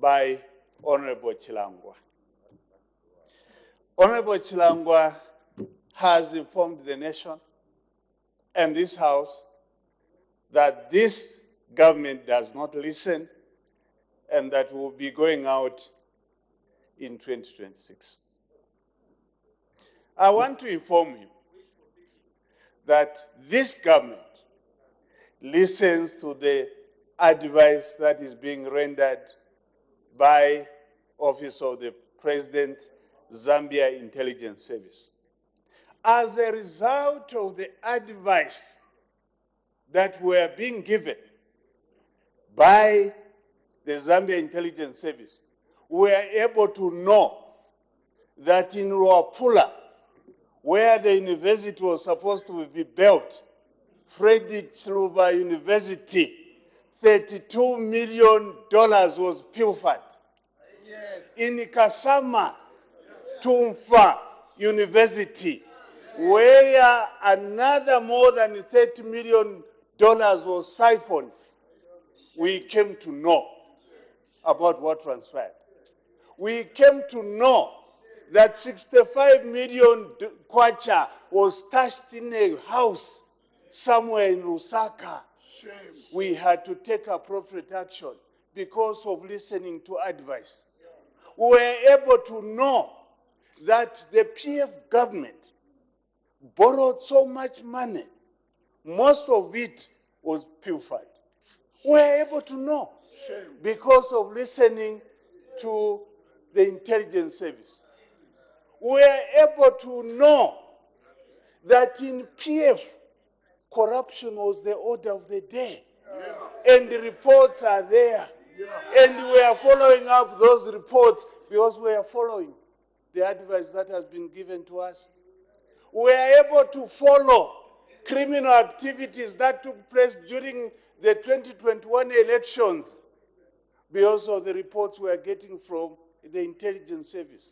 by Honorable Chilangwa. Honorable Chilangwa has informed the nation and this House that this government does not listen and that will be going out in 2026. I want to inform you that this government listens to the advice that is being rendered by Office of the President, Zambia Intelligence Service. As a result of the advice that were being given by the Zambia Intelligence Service, we are able to know that in Ruapula, where the university was supposed to be built, Frederick Chiluba University, $32 million was pilfered. Yes. In Kasama, Tumfa University, where another more than $30 million was siphoned, we came to know about what transpired. We came to know that 65 million kwacha was stashed in a house somewhere in Lusaka. Shame. We had to take appropriate action because of listening to advice. We were able to know that the PF government borrowed so much money, most of it was pilfered. We were able to know because of listening to the intelligence service. We were able to know that in PF, corruption was the order of the day. Yeah. And the reports are there. Yeah. And we are following up those reports because we are following the advice that has been given to us. We are able to follow criminal activities that took place during the 2021 elections because of the reports we are getting from the intelligence service.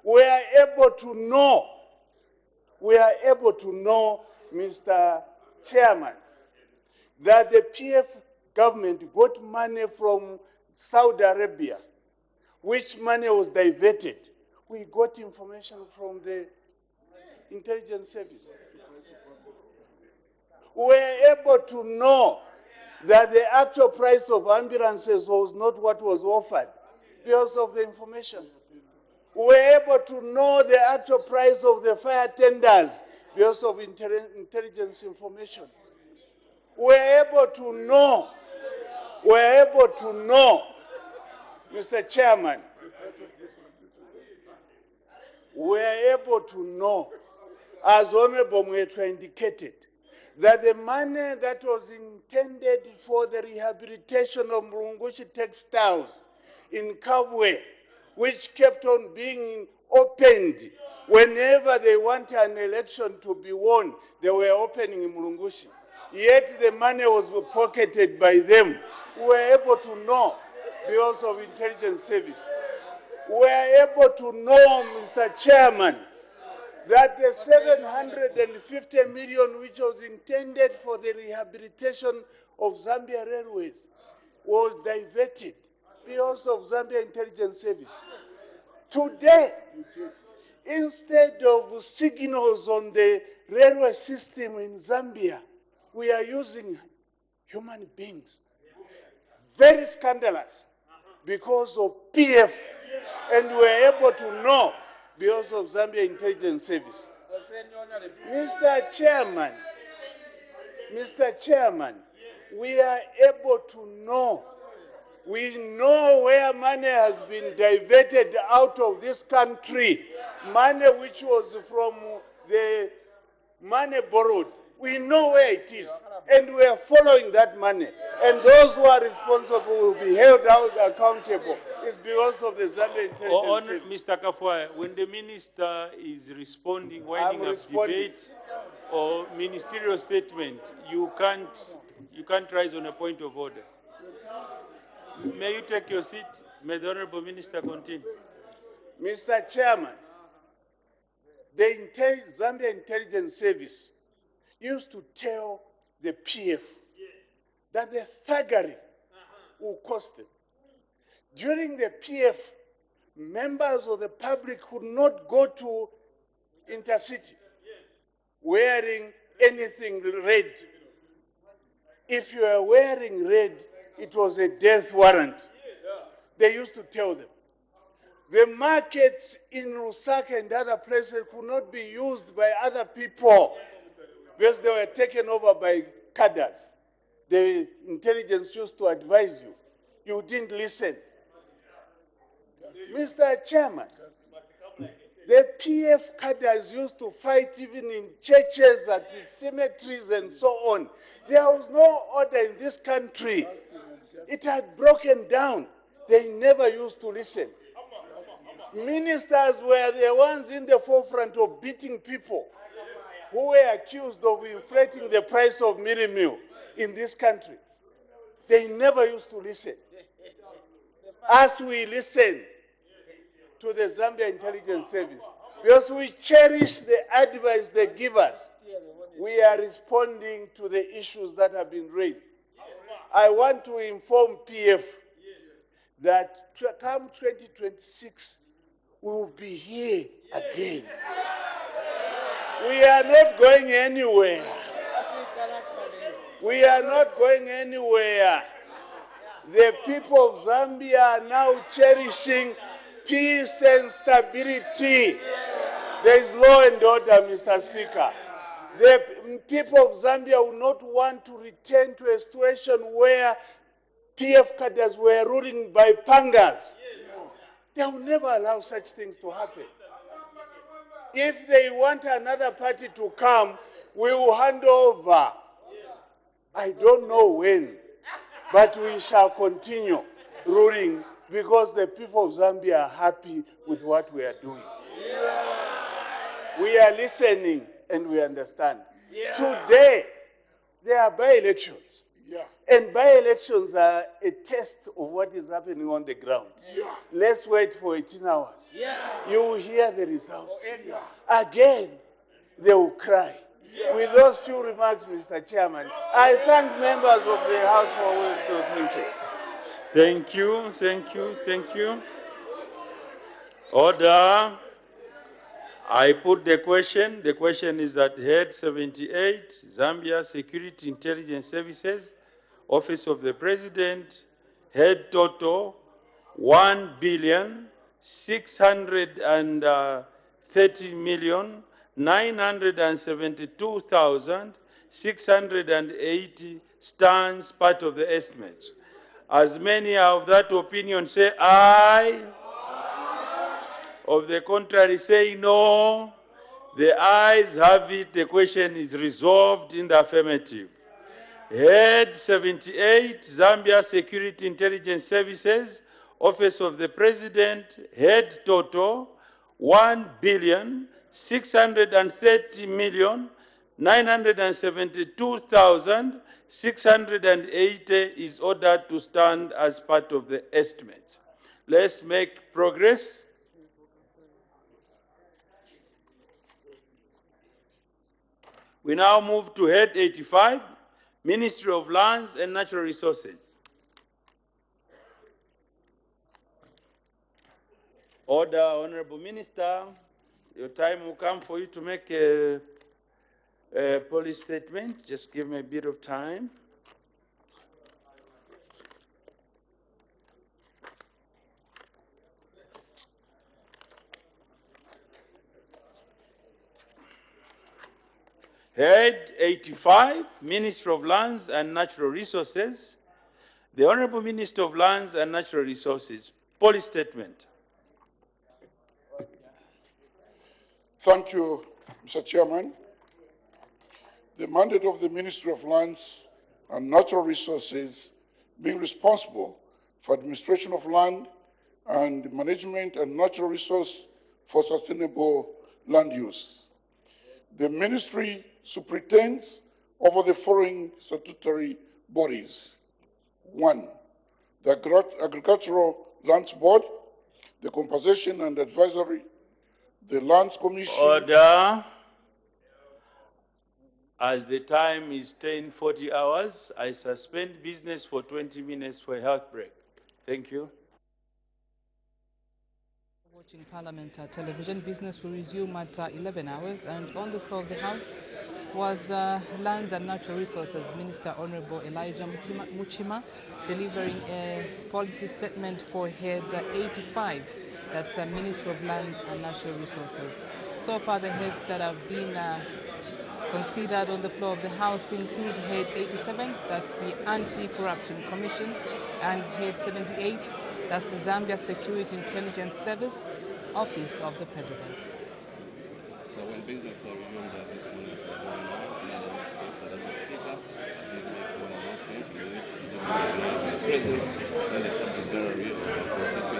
We are able to know, Mr. Chairman, that the PF government got money from Saudi Arabia, which money was diverted. We got information from the intelligence service. We were able to know that the actual price of ambulances was not what was offered because of the information. We were able to know the actual price of the fire tenders because of intelligence information. We were able to know, Mr. Chairman, we were able to know, as Honorable Mwetwa indicated, that the money that was intended for the rehabilitation of Mlungushi textiles in Kabwe, which kept on being opened whenever they want an election to be won, they were opening in Mlungushi. Yet the money was pocketed by them. We were able to know because of intelligence service. We were able to know, Mr. Chairman, that the 750 million which was intended for the rehabilitation of Zambia Railways was diverted because of Zambia Intelligence Service. Today, instead of signals on the railway system in Zambia, we are using human beings. Very scandalous because of PF, and we were able to know because of Zambia Intelligence Service. Mr. Chairman, we are able to know. We know where money has been diverted out of this country, money which was from the money borrowed. We know where it is, and we are following that money. And those who are responsible will be held out accountable. It's because of the Zambia Intelligence Service. Mr. Kafwaya, when the minister is responding, winding up debate or ministerial statement, you can't rise on a point of order. May you take your seat? May the Honorable Minister continue. Mr. Chairman, the Zambia Intelligence Service used to tell the PF that the thuggery will cost them. During the PF members of the public could not go to intercity wearing anything red. If you were wearing red, it was a death warrant. They used to tell them. The markets in Lusaka and other places could not be used by other people because they were taken over by cadres. The intelligence used to advise you. You didn't listen. Mr. Chairman, the PF cadres used to fight even in churches, at cemeteries, and so on. There was no order in this country. It had broken down. They never used to listen. Ministers were the ones in the forefront of beating people who were accused of inflating the price of mealie meal in this country. They never used to listen. As we listen to the Zambia Intelligence Service, because we cherish the advice they give us, we are responding to the issues that have been raised. I want to inform PF that come 2026, we will be here again. We are not going anywhere. We are not going anywhere. The people of Zambia are now cherishing peace and stability. There is law and order, Mr. Speaker. The people of Zambia will not want to return to a situation where PF cadres were ruling by pangas. They will never allow such things to happen. If they want another party to come, we will hand over. I don't know when, but we shall continue ruling because the people of Zambia are happy with what we are doing. We are listening and we understand. Today, there are by-elections. And by-elections are a test of what is happening on the ground. Let's wait for 18 hours. You will hear the results. Again, they will cry. With those few remarks, Mr. Chairman, I thank members of the House for willing to thank you. Thank you. Order. I put the question. The question is at head 78, Zambia Security Intelligence Services, Office of the President, head total 1,630,972,680 stands part of the estimate. As many are of that opinion, say aye. Of the contrary, say no. The ayes have it. The question is resolved in the affirmative. Head 78, Zambia Security Intelligence Services, Office of the President, head total 1,630,972,680 is ordered to stand as part of the estimates. Let's make progress. We now move to head 85, Ministry of Lands and Natural Resources. Order, Honorable Minister. Your time will come for you to make a policy statement. Just give me a bit of time. Head 85, Ministry of Lands and Natural Resources. The Honorable Minister of Lands and Natural Resources, policy statement. Thank you, Mr. Chairman. The mandate of the Ministry of Lands and Natural Resources being responsible for administration of land and management and natural resource for sustainable land use. The ministry superintends over the following statutory bodies. 1, the Agricultural Lands Board, the Compensation and Advisory, the Lands Commission. Order. As the time is 10:40 hours, I suspend business for 20 minutes for a health break. Thank you. Watching Parliament television. Business will resume at 11 hours, and on the floor of the House was Lands and Natural Resources Minister Honorable Elijah Muchima delivering a policy statement for Head 85, that's the Ministry of Lands and Natural Resources. So far, the heads that have been considered on the floor of the House include Head 87, that's the Anti-Corruption Commission, and Head 78, that's the Zambia Security Intelligence Service, Office of the President. So when business resumes at this point, Madam Speaker, I did make one announcement in which the presence in the public gallery of our constituency.